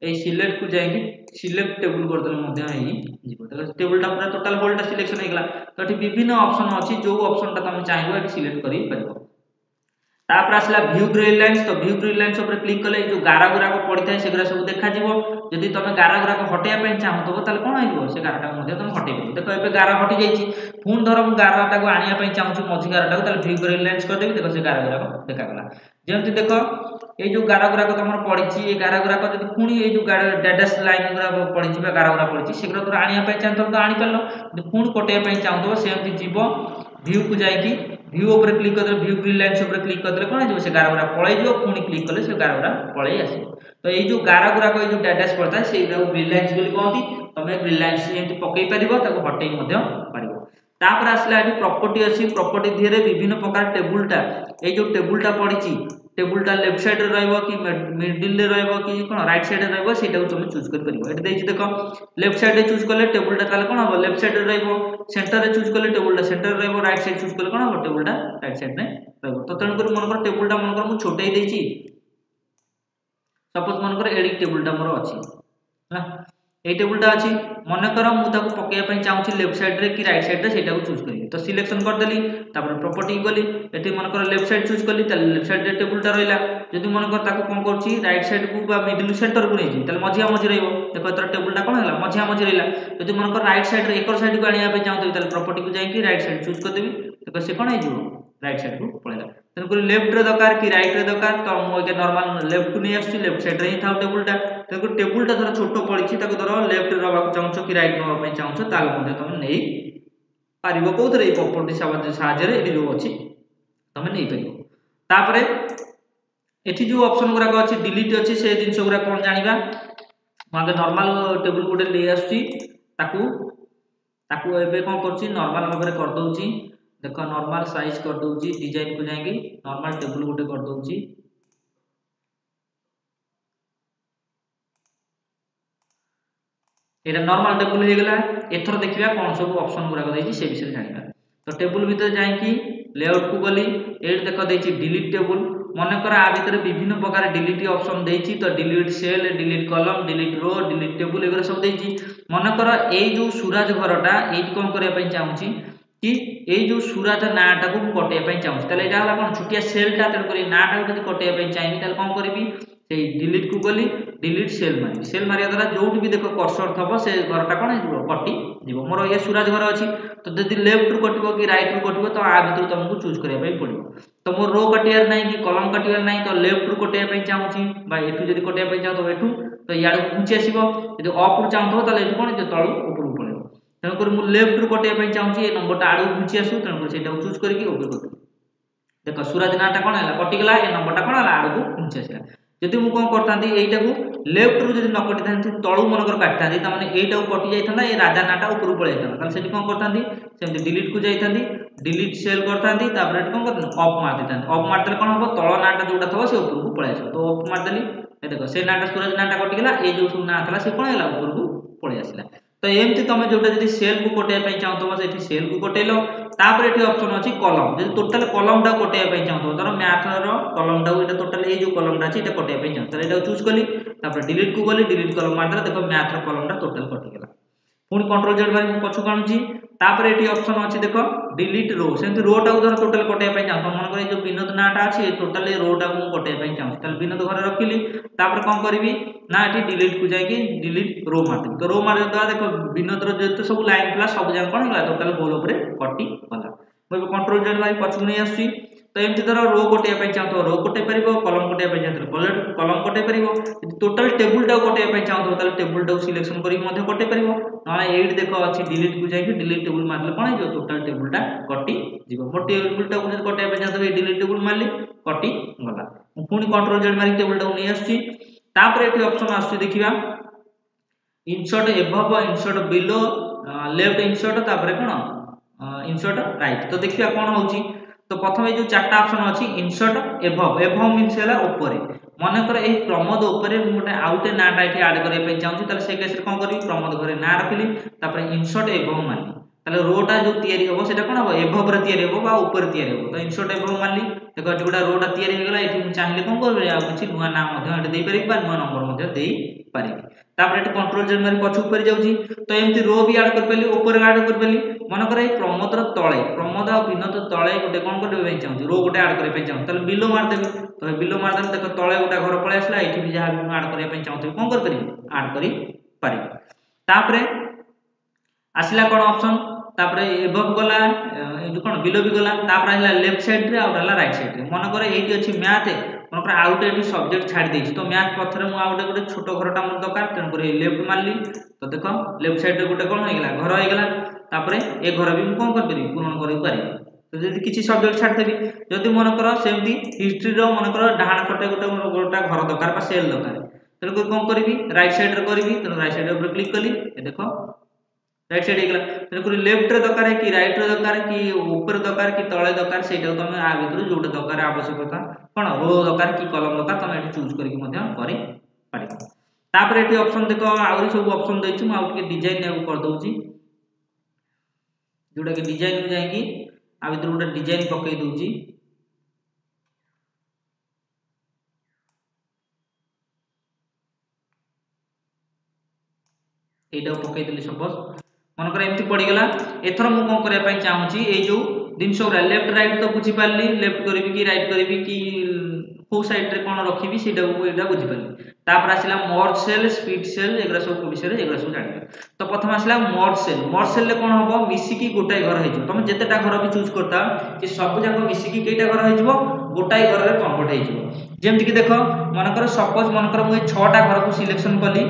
[SPEAKER 1] এই সিলেক্ট কু যাইকি সিলেক্ট টেবুল করদেলে মধ্যে হইଯିବ তাহলে টেবুলটা পুরা টোটাল হোলটা সিলেকশন হই গলা তো এটি বিভিন্ন অপশন আছে जो অপশনটা তুমি চাইবো এটি সিলেক্ট করি পারবো तापर आसला व्यू ग्रिड लाइन्स तो व्यू ग्रिड लाइन्स ऊपर क्लिक कले जो गारा गुरा को पड़ी थाए सेगरा सब देखा जिवो जदि तुम गारा गुरा को हटेया पे चाहतो ताले कोन आइबो से गाराटा मध्ये तुम हटेइ परबो देखो एबे गारा हटि जाईची पुन धर मु गाराटा को आनिया पे चाहूछु मझी गाराटा को ताले व्यू ग्रिड लाइन्स कर देबी देखो से गारा गुरा को देखा गला जेमति देखो এই যে গারা গুরা তোমার পড়িছি এই গারা গুরা যদি পুনি এই যে ডেডাস লাইন গুরা পড়িছি বা গারা গুরা পড়িছি সেগুলো তোর আনিয়া পাই চাহতো তো আনি পারলো পুনি কোটেয়া পাই চাহতো সেমতি জীব व्यू को जाइकी व्यू ऊपर क्लिक कर व्यू ग्रिड लाइन्स ऊपर क्लिक कर देले कोन जो से गारा गुरा पळै जो पुनी क्लिक करले से गारा गुरा पळै आसी तो এই जो गारा गुरा को जो डैडास पड़ता है सेटा ग्रिड लाइन्स बोली कहती तमे ग्रिड लाइन्स एंती पकई परिबो ताको हटेई मध्य परिबो तापर आसला एठी प्रॉपर्टी अछि प्रॉपर्टी धीरे विभिन्न प्रकार टेबुलटा এই जो टेबुलटा पड़िची टेबुलटा लेफ्ट साइड रे रहइबो कि मिडिल रे रहइबो कि कोन राइट साइड रे रहइबो सेटा को तुम चूज कर परिबो एठी देछि देखो लेफ्ट साइड रे चूज करले टेबुलटा ताले कोन हो लेफ्ट साइड रे रहइबो सेंटर रे चूज करले टेबुलटा सेंटर रे रहइबो राइट साइड चूज करले कोन हो टेबुलटा राइट साइड रे रहइबो तो तण कर मन कर टेबुलटा मन कर मु छोटई देछि सपोज मन कर एडिट टेबुलटा मोर अछि हा এই টেবুলটা আছে মনে করো মু তাকে পকাইয়া পাই চাহুছি লেফট সাইড রে কি রাইট সাইড রে সেটাকে চুজ করি তো সিলেকশন कर देली তারপর প্রপার্টি গলি এটি মনে করো লেফট সাইড চুজ করলি তাহলে লেফট সাইড রে টেবুলটা রইলা যদি মনে করো তাকে কোন করছি রাইট সাইড কু বা মিডল সেন্টার কু নেই তাহলে মঝিয়া মঝি রইবো দেখো তোর টেবুলটা কোন হলা মঝিয়া মঝি রইলা যদি মনে করো রাইট সাইড রে একর সাইড কু আনিয়া পাই চাহুতো তাহলে প্রপার্টি কু যাই কি রাইট সাইड চুজ कर देबी देखो से कोन आइ जीवो राइट साइड को पळेला तेन को लेफ्ट रे दरकार कि राइट रे दरकार तो मो के नॉर्मल लेफ्ट को नहीं आछी लेफ्ट साइड रे ही थाउ टेबुलटा तेन को टेबुलटा धर छोटो पड़िछि ताको धर लेफ्ट रे रबा चाहछो कि राइट नबा पई चाहछो ताल मध्ये तुम नेई पारिबो कोथरे ए प्रॉपर्टी साहाय्य रे एडी जो अछि तुम नेई परिबो तापरे एठी जो ऑप्शन गुरा को अछि डिलीट अछि से जिंस गुरा कोन जानिबा मागे नॉर्मल टेबुल गुडे ले आछी ताकू एबे कोन करछि नॉर्मल भाबरे कर दउछि देखो नॉर्मल साइज कर दउछि डिजाइन को जाएंगे नॉर्मल टेबल गोटे कर दउछि एटा नॉर्मल टेबल हे गेला एथर देखिबा कोन सब ऑप्शन गुरा को दैछि से विषय जानिबा तो टेबल भीतर जाएंगी लेआउट को गली एट देखो दैछि डिलीट टेबल मन कर आ भीतर विभिन्न प्रकार डिलीट ऑप्शन दैछि तो delete cell delete column delete row delete table एगरा सब दैछि मन कर ए जो सूरज घरटा एट कोन करे पई चाहूछि कि ए जो सूरज नाटा को कटे पई चाहूछि तले एटा हला कोन छुटिया सेलटा तन करी नाटा को जदी कटे पई चाहिबी तले कोन करबी से डिलीट को गली डिलीट सेल मारिया द्वारा जोटी भी देखो कर्सर थबो से घरटा कोन हिजबो कटि जीवो मोर ये सूरज घर अछि तो जदी लेफ्ट रु कटिबो कि राइट रु कटिबो तो आ भितर तुमको चूज करिया पई पड़िबो तो मोर रो कटियार नै कि कॉलम कटियार नै तो लेफ्ट रु कटिया पई चाहूछि बा एठु जदी कटिया पई चाहतो एठु तो याड को घुंची आसीबो जदी अप रु चाहतो तले एठु कोन जे तळु ऊपर पळेबो तेन कर मु लेफ्ट रु कटिया पई चाहूछि ए नंबरटा आडू घुंची आसु तेन कर सेटा चूज करके ओके कर देखो सूरज नाटा कोन हला कटि गला ए नंबरटा कोन हला आडू घुंची आसीला जदि मु कोन करतांती एटा को लेफ्ट रु जदि न कटि थांती तळु मनकर काटतांती त माने एटा को कटि जाइथांदा ए राजा नाटा ऊपर पळै जाइथांदा ताले सेठी कोन करतांती सेमति डिलीट को जाइथांती डिलीट सेल करतांती तापर एट कोन करतांती ऑफ मार देतांती ऑफ मार देले कोन हबो तळ नाटा जोटा थबो से ऊपर को पळै आसो तो ऑफ मार देली ए देखो से नाटा सूरज नाटा कटि गला ए जो सब ना थला से कोन हला ऊपर को पळै आसिला तो एमती तुम जोटा जदी सेल को कटे पई चाहतो सेठी सेल को कटेलो तापर एठी ऑप्शन अछि कॉलम जदी टोटल कॉलम टा कटे पई चाहतो धर मैथ रो कॉलम टा एटा टोटल ए जो कॉलम टा अछि एटा कटे पई चाहतो एटा चूज करली तापर डिलीट को गली डिलीट कॉलम मार देखो मैथ रो कॉलम टा टोटल कटि गेला पुनी कंट्रोल जेड मारी मु पछु कानुची तापर एठी ऑप्शन अछि देखो डिलीट रो सेंति रो टा धर टोटल कटे पई चाहतो मन करे जो विनोद नाटा अछि टोटल रो टा मु कटे पई चाहतो तल विनोद घर रखिली तापर कोन करबी ना एठी डिलीट को जाई कि डिलीट रो मार तो रो मार दा देखो विनोद रो जते सब लाइन प्लस सब जान कोन होला टोटल गोल ऊपर कटि गला मैं कंट्रोल जेड मारी पछु नै आसी तो एमती धर रो कटेया चाहूँ रो कटे पार कलम कटेया चाहूँ कलम कटे पार टोटाल टेबुल टाक कटेया चाहूँ टेबुल टाक सिलेक्शन करके कटे पार ना ये देख अच्छी डिलीट को जाकि डिलीट टेबुल मारले कौन हो टोटाल टेबुलटा कटि मो टेबुल टाक कटेया चाहूँ डिलीट टेबुल मारली कटि गला पुणी कंट्रोल जेड मारिक टेबुल टाक नहीं आसुची ये ऑप्शन आसुची देखिबा insert above insert below left insert तापर कौन इंसर्ट राइट तो देखिबा कौन होची तो प्रथम जो चारटा ऑप्शन अच्छी इंसर्ट एबव एबव मीन्स है ऊपर मनकर यही प्रमोद उपरे गोटे आउटे नाटा ये आड करने चाहिए से केस कौन करी प्रमोद घरे ना रखिली इंसर्ट एबव मारली ताले रोटा जो तैयारी होबो सेटा कोन होबो एबव रे तैयारी होबो बा ऊपर तैयारी होबो तो इंसर्ट एबव मारली देखो जोडा रोटा तैयारी हो गेला एठी मु चाहिले कोन करबे आ किछि नुवा नाम मध्य एठी देई परिबा नुवा नंबर मध्य देई परिबे तापर एठी कंट्रोल जेड मारी पछु ऊपर जाउची तो एमती रो भी ऐड कर पेली ऊपर ऐड कर पेली मनकर ए प्रमोदर तळे प्रमोद आ विनोद तळे गोटे कोन करबे चाहूची रो गोटे ऐड करबे चाहूची ताले बिलो मार देबी तो बिलो मार देबी देखो तळे गोटा घर पळे आसला एठी भी जहा भी ऐड करबे चाहूची कोन कर परिबे ऐड करी परिबे तापर आसिला कोन ऑप्शन तापर एबव गला जो कोन बिलो भी गला तापर आइला लेफ्ट साइड रे आउट आला राइट साइड रे मन करे एठी अछि मैथ मन करे आउट एठी सब्जेक्ट छाडी देछि तो मैथ पथरे मु आउट गोटे छोटो घरटा मन दरकार तेन करे लेफ्ट मारली तो देखो लेफ्ट साइड रे गोटे कोन हो गेला घर हो गेला तापर ए घर भी मु कोन कर परि पूर्ण करि पारि तो जदि किछि सब्जेक्ट छाडी देबी जदि मन कर सेमती हिस्ट्री रो मन कर डाहाण पटे गोटा घर दरकार बा सेल दरकार तेन को कोन करबी राइट साइड रे करबी तेन राइट साइड ऊपर क्लिक कली ए देखो राइट साइड हेगला तेनक लेफ्ट रे दरकार कि राइट रे दरकार कि ऊपर दरकार कि तळे दरकार सेटा तुम आ भीतर जोटा दरकार आवश्यकता कोन रो दरकार कि कलम दरकार तुम एठी चूज करके मध्य करि पारिबो तापर एठी ऑप्शन देखो आउरी सब ऑप्शन दैछि म आउट के डिजाइन ने कर दोछि जोटा कि डिजाइन में जाई कि आ भीतर गोटे डिजाइन पकई दोछि एटा पकई देली सपोज मनकर एमती पड़गला एथर मु कौन करने चाहूँगी ये जो जिनस लेफ्ट राइट तो बुझी पार्ली लेफ्ट करी कि राइट करी कि कौ साइड रे कौन रखी से बुझीपारि तापर आसला मर्ज सेल स्पीड सेल एगुरा सब विषय एगुरा सब जान तो प्रथम आसला मर्ज सेल कौन हम मिसिकी गोटाए घर हो तुम जितेटा घर भी चूज करता कि सब जाक मिसिकी कईटा घर हो गोटाए घर में कन्वर्ट होमती देख मनकर सपोज मनकर मुझे 6टा घर को सिलेक्शन कली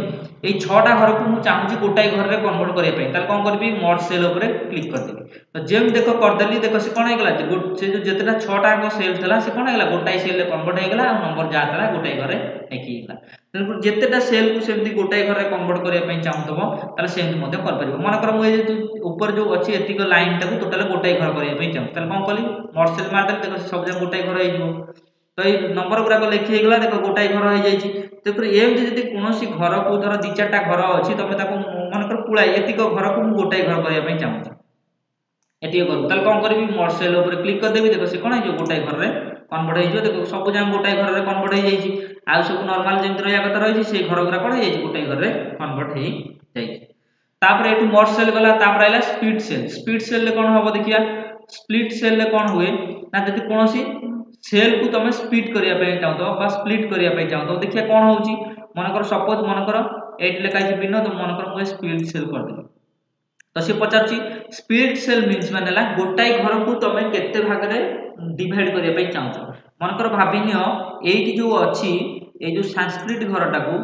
[SPEAKER 1] ये 6टा घर को मुझे चाहूँगी गोटाए घर में कन्वर्ट करने कौन करी मर्ज सेल उपर क्लिक करदेवी तो जेम देख करदेली देख से कौन होगा से जो जितेटा 6टा सेल था से कौन होगा गोटाए सेल कन्वर्ट होगा नंबर जहाँ था गोटाए घर लेकिन तेणुकर जितेटा सेल को सेमती गोटाए घर में कन्वर्ट करने चाहूब ताले सेमती कर मनकर मुझे ऊपर जो अच्छी एतिक लाइन टाक टोटाल गोटाए घर करने चाहूँ कौन कली मर्ज सेल मारदेली देख सब जगह गोटाए घर हो तो ये नंबर गुराक लिखीगला देख गोटाए घर हो जाए एमती कौन घर को धर 2-4टा घर अच्छी तुम मनकर पुलाए एतिक घर को गोटाए घर करने चाहूँ एति करूँ कौन करी मर्ज सेल उपर क्लिक करदेवी देख से कौन हो गोटाए घर में कन्वर्ट हो देख सब जगह गोटाए घर में कन्वर्ट हो जाए आउ सब नॉर्मल जमी रहा कथा रही से घर गुरा कौन हो गोटाए घर में कन्वर्ट हो जाए ये मर्ज सेल गला आइला स्पीड सेल कौन हम देखिया स्प्लिट सेल कौन हुए ना जब कौन सेल को तुम स्प्लिट करने चाहूँ स्प्लिट करने चाहूँ देखिए कौन होची मनकर सपोज मनकर ये लिखाई विनोद मनकर मुझे स्प्लिट सेल करदेली तो सी पचार स्प्लिट सेल मीन्स माने गोटाए घर को तुम केते भाग में डिवाइड करने चाहूँ मनकर भाविन ये जो अच्छी ये जो संस्कृत घरटा को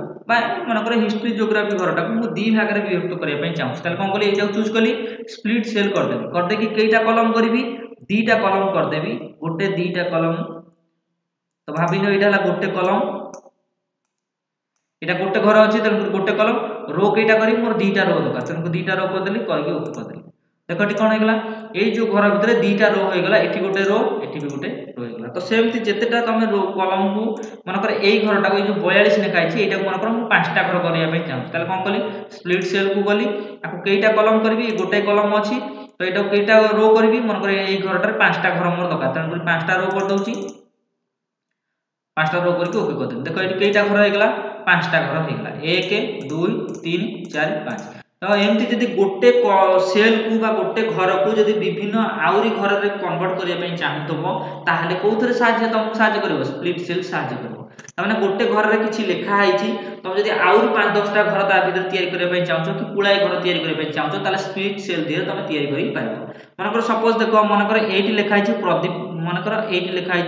[SPEAKER 1] मनकर हिस्ट्री जियोग्राफी घरटा को मुझे 2 भाग में विभक्त करने चाहूँ कौन कली ये चूज कली स्प्लिट सेल करदेवी करदे कईटा कलम करी 2टा कलम करदेवी गोटे 2टा कलम तो भाविन यहाँ गोटे कलम यहाँ गोटे घर अच्छी तेल गोटे कलम रो कईटा करी मोर 2टा रो दरकार तेणुक 2टा रो करदेली करके ओके करदेली देख ये कौन होगा ये जो घर भितर 2टा रो होगा ये गोटे रो ये भी गोटे रो होगा तो सेमती जितेटा तुम कलम को मनकर यही घरटा को जो 42 लिखाई यहाँ मनकर मुझे 5टा घर करने चाहूँ कौन कली स्प्लिट सेल को गली आपको कईटा कलम करी गोटे कलम अच्छी तो यहाँ कईटा रो करी मनकर यही घरटार 5टा घर मोर दरकार तेणुक 5टा रो करदे 5टा रो करके ओके करदे देख ये कईटा घर होगा 5टा घर होगा 1 2 3 4 5 तो एमती जदि गोटे सेल को बा गोटे घर को जदि विभिन्न आउरी घर में कन्वर्ट करने चाहूब ताहले कौन तुमको साहाଯ୍य कर स्प्लिट सेल साहाଯ୍य कर ताने गोटे घर में किसी लिखाई तुम जब आउरी 5-10टा घर ता भीतर तैयारी करने चाहूँ कि पुलाए घर तैयारी करने चाहूँ ताले स्प्लिट सेल दिए तुम तैयारी कर पार मनकर सपोज देख मनकर ये लिखाई प्रदीप मनकर एट लिखाई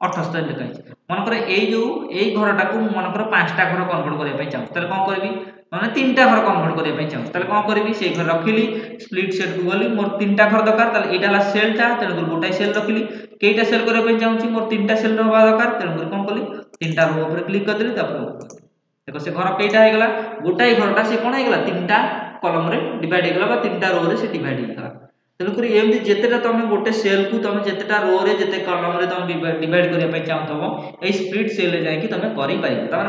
[SPEAKER 1] 78 लिखाई मनकर यही घरटा को मनकर 5टा घर कन्वर्ट करने चाहूँ ताले कौन करी मैंने 3टा घर कन्वर्ट करने चाहूँ ताले कौन करी से घर रखिली स्प्लिट सेट को गली मोर 3टा घर दरकार ताले एटा ला सेलटा तेणुकर गोटाए सेल रखिली केटा सेल करने चाहूँ मोर 3टा सेल रहा दरकार तेणुकर कौन कली 3टा रो ऊपर क्लिक करदेली देखो से घर कईटा हो गला गोटाए घरटा से कौन हो गला 3टा कलम रे डिवाइड हो गला 3टा रो रे से डिवाइड हो गला तेणुकर एमती जितेटा तुम गोटे सेल को तुम जितेटा रो रे जिते कलम रे तुम डिवाइड करने चाहूँ ये स्प्लिट सेल रे जाकि तुम कर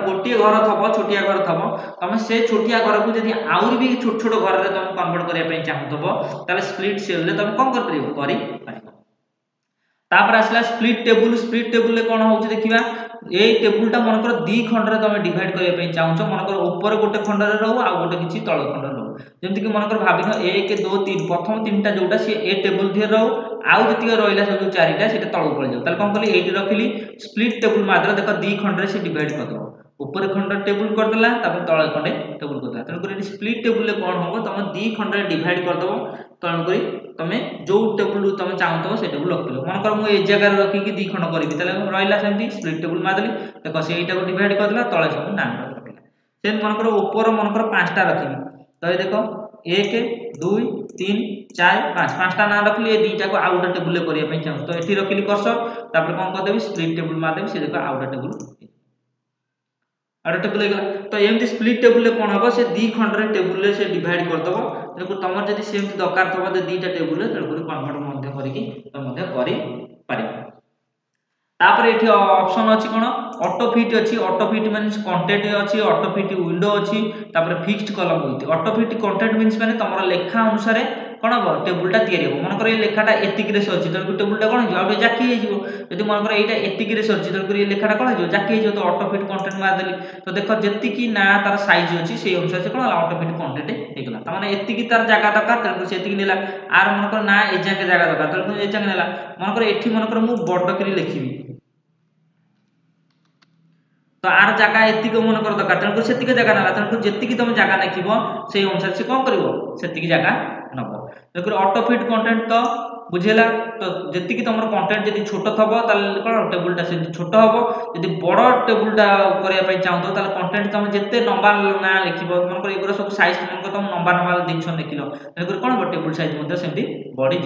[SPEAKER 1] गोटे घर थब छोटिया घर थब तुम से छोटिया घर को जब आउरी भी छोट छोट घर में तुम कन्वर्ट करने चाहूँ ताले स्प्लिट सेल रे तुम कौन कर तापर आसला स्प्लिट टेबुल कौन हो देखा ये टेबुलटा मनकर 2 खंड तुम डिवाइड करने चाहूँ मनकर ऊपर गोटे खंड रो आ गोटे किसी तल खंड रो जमीक मनकर भाविन 1 2 3 प्रथम 3टा जोटा सी ए टेबुल थे रो आउ जी रहा सब 4टा से तलू पड़ जाओ कौन कली ये रखिली स्प्लिट टेबुल मात्र देख 2 खंड से डिवाइड करदेव ऊपर खंड टेबुल करदेला तले खंडे टेबुल करदेला तेणुक स्प्लिट टेबुल कौन हम तुम 2 खंड डिवाइड करदेव तेणुक तुम जो टेबुल तुम चाहूँ से टेबुल रखिल मनकर मुझे ए जगह रखिकी 2 खंड करी रहा सेमती स्प्लिट टेबुल मारदेली देख से यहाँ डिवाइड करदेला तले सब नाम रखिला से मनकर ऊपर मनकर 5टा रखी तो ये देख 1 2 3 4 5 5टा ना रखिली 2टा को आउ गोटे टेबुल करने चाहूँ तो ये रखिली कर्सर तापर कौन करदेवी स्प्लिट टेबुल मारदेवी से देख आउ गोटे टेबुल होगा तो एमती स्प्लिट टेबुल कौन हम से 2 खंड टेबुल से डिवाइड करदेव तेणुक तुम जब सेमती दरकार थोड़ा 2टा टेबुल तेणुक कन्वर्ट कर तापर ये ऑप्शन अच्छी कौन ऑटो फिट अच्छी ऑटो फिट मीन्स कंटेंट अच्छी ऑटो फिट विंडो अच्छी तापर फिक्स्ड कलम with auto fit content means माने तुम लेखा अनुसार कौन हम टेबुलटा या मनकर ये लेखाटा एतिक अच्छी तेणुक टेबुलटा कौन हो जाकी हो जब मनकर यहाँ एतिक अच्छी तेणुक ये लेखाटा कौन हो जाकी हो तो ऑटो फिट कंटेंट मारदेली तो देख जी ना तार सैज अच्छी से अनुसार से कौन ऑटो फिट कंटेंट होगा तमाने एतिक तार जगह दरकार तेणुक से नेला आर मनकर ना एजाके जगह दरकार तेणुक एजाके नेला मनकर ये मनकर मुझे बड़ लिखी तो आर जगह एतिक मनकर दरकार तेणुक से जगह ना तेणुक जी तुम जगह लिख से अनुसार से कौन कर जगह नब तेणुक ऑटो फिट कंटेंट तो बुझेगा तो जी तुम कंटेंट जब छोट थब कौन टेबुलटा से छोट हम जब बड़ टेबुलटा करने चाहूँ तो कंटेंट तुम जिते लंबा ना लिख मनकर एगुरा सब सैज मनकर तुम लंबा लंबा जिन लिखल तेणुक कौन हम टेबुल सैज सेमती बढ़ी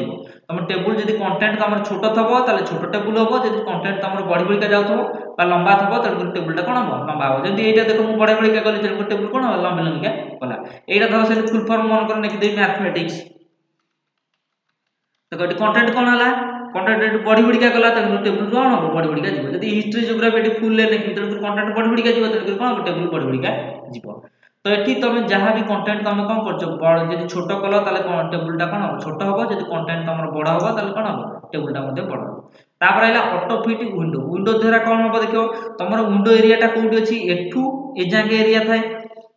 [SPEAKER 1] तुम टेबुल जब कंटेंट तुम छोट थब छोट टेबुल हम जब कंटेंट तुम बढ़ी बढ़िका जाऊँ लंबा थब तेणुक टेबुलटा कौन हम लंबा हम जमी यहाँ देख मुझे बढ़ी बढ़िका गली तेणुक टेबुल कौन लंबी लंबिका गला यहाँ धर से फुल फर्म मनकर लिखिदेवी मैथमेटिक्स तो कंटेंट कौन है कंटेंट बढ़ी बढ़िका गला टेबुल कौन हम बढ़ी बढ़िका जीव जब हिस्ट्री जियोग्राफी फुल लिखी तेणुक कंटेंट बढ़ी बढ़िका जीव तेणुक कौन हम टेबुल बढ़ी बढ़िका जीव तो ये तुम जहाँ भी कंटेंट तुम कौन कर जब छोट कल टेबुलटा कौन हम छोट हम जब कंटेंट तुम बड़ हम कौन हम टेबुलटा बड़ हम तापर है ऑटो फिट विंडो विंडो द्वारा कौन हम देख तुम विंडो एरियाटा कौटी अच्छी एठू एजाके एरिया थाए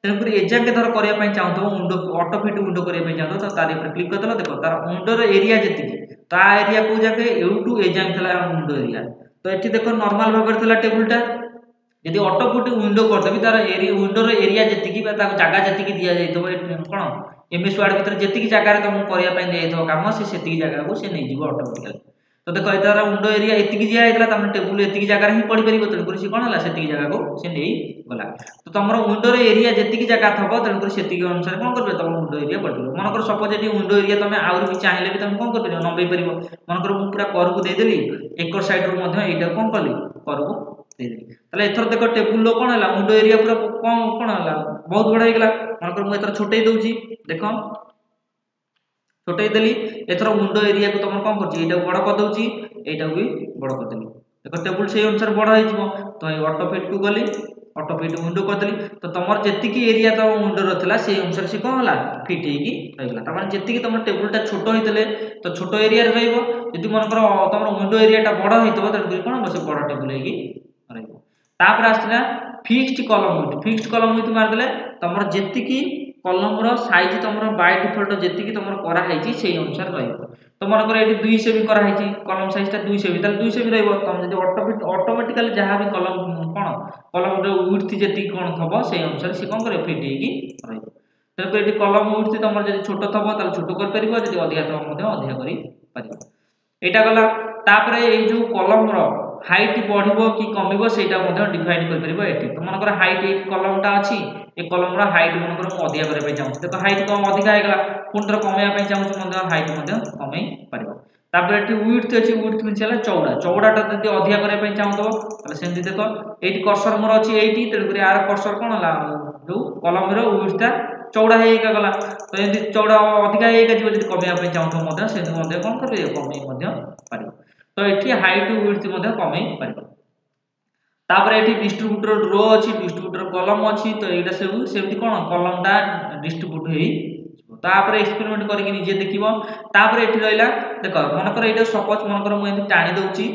[SPEAKER 1] तेणुक एजाके धर करने चाहूँ विंडो ऑटो फिट विंडो करने चाहूँ तो तार क्लिक करदेल देख तार विंडोर एरिया जी ता एरिया को जाके यूटू एजाक था विंडो एरिया तो ये देख नॉर्मल भाव में टेबुलटा यदि ऑटो फिट विंडो करदेवी तार विंडोर एरिया जी जगह जी दि जाए कौन एमएस वर्ड भर जी जगह तुमको करने दिया कम से जगह को सी नहीं ऑटोमेटिकली तो देख तार विंडो एरिया एतिक दिखाई टेबुल एतिक जगह ही पढ़ी पार तेणुक सी कौन है से जगह को सी नहीं गला तो तुम विंडोर एरिया जी जगह थब तेणुक से अनुसार कौन कर तुम विंडो एरिया पढ़ मनकर सपोज ये विंडो एरिया तुम आउरी भी चाहिए भी तुम कौन कर नबे पार मनकर मुझे पूरा कर को देदेली एक सैड रू यहाँ कौन कली कर को देदेली एथर देख टेबुल कौन है विंडो एरिया पूरा कौन है बहुत बड़ा होगा मनकर मुझे छोटे दूसरी देख छोटे देली एथर विंडो एरिया को तुम कौन कर बड़ करदे यहाँ भी बड़ करदेली देख टेबुल से अनुसार बड़ हो तो ऑटो फिट को गली ऑटो फिट विंडो करदेली तो तुम जी एरिया तुम विंडोर था से अनुसार से कौन है फिट होगा जी तुम टेबुलटा छोट होते तो छोट एरिया रही मनकर तुम विंडो एरियाटा बड़ हो तेणुक कौन हम से बड़ टेबुल होपर आसला फिक्स्ड कलम विथ मारदेले तुम जी कलम सैज तुम बाय डिफल्ट जी तुम कराई से अनुसार तो मनकर ये 200 भी कराई कलम सैजटा 200 भी 200 भी तुम जब ऑटोमेटिकली जहाँ भी कलम कौन कलम विड्थ जी कौन थब से अनुसार सी कौन कर फिट तेणुक ये कलम विड्थ तुम जब छोट थब छोट कर जब अधिका थब अधिका कर यहाँ गला तापर ए जो कलम रो हाइट बढ़िबो कि कमिबो सेटा मध्ये डिफाइन कर परिबो एठी। तो मनकर हाइट ए कलमटा अछि ए कलम रो हाइट मनकर मु अधिका करे पय चाहू देखो हाइट कम अधिका हे गला पुन तर कमेया पय चाहू मध्ये हाइट मध्ये कमे परिबो। तापर एठी विड्थ अछि विड्थ मिनस हला चौड़ा चौड़ाटा जदी अधिका करे पय चाहू तो तले सेमति देखो एठी कर्सर मोर अछि एठी तेड करी आर कर्सर कोन हला जो कलम रो विड्थटा चौड़ा हे का गला तो यदि चौड़ा अधिका हे का जीव जदी कमेया पय चाहू तो मध्ये से मध्ये कोन करबे कमे मध्ये परिबो। तो एठी हाइट विड्थ मध्ये कमे परिबो। तापर एठी डिस्ट्रीब्यूटर रो अछि डिस्ट्रीब्यूटर कलम अछि तो एटा सब सेमति कोन कलमटा डिस्ट्रीब्यूट हेई तापर एक्सपेरिमेंट करके निजे देखिबो। तापर एठी रहइला देखो मनकर एटा सपोज मनकर मु एठी टाणी दउची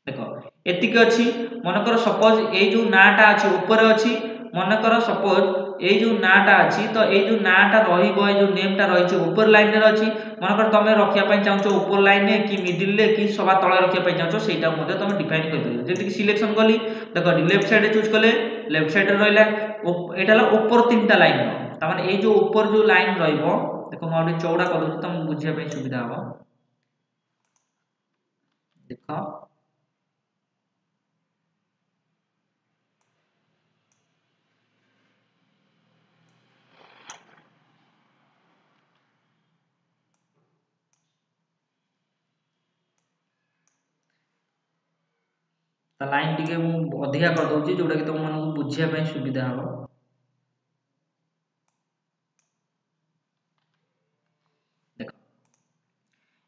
[SPEAKER 1] देखो एतिक अछि मनकर सपोज ए जो नाटा अछि ऊपर अछि मनकर सपोज ए जो नाटा अछि तो ए जो नाटा रहिबो ए जो नेमटा रहिछि ऊपर लाइन रे अछि मनकर तमे रखिया पय चाहछो ऊपर लाइन में कि मिडिल ले कि सभा तळे रखिया पय चाहछो सेटा मध्ये तमे डिफाइन कर दियो। जेति कि सिलेक्शन कली देखो लेफ्ट साइड चूज कले लेफ्ट साइड रे रहइला एटा ला ऊपर तीनटा लाइन ता माने ए जो ऊपर जो लाइन रहिबो देखो म आउटे चौड़ा कर दउछि तमे बुझिया पय सुविधा हो देखो ता लाइन टिके मु अधिका कर दउछि जोटा कि तुम मानको बुझिया पय सुविधा हो। देखो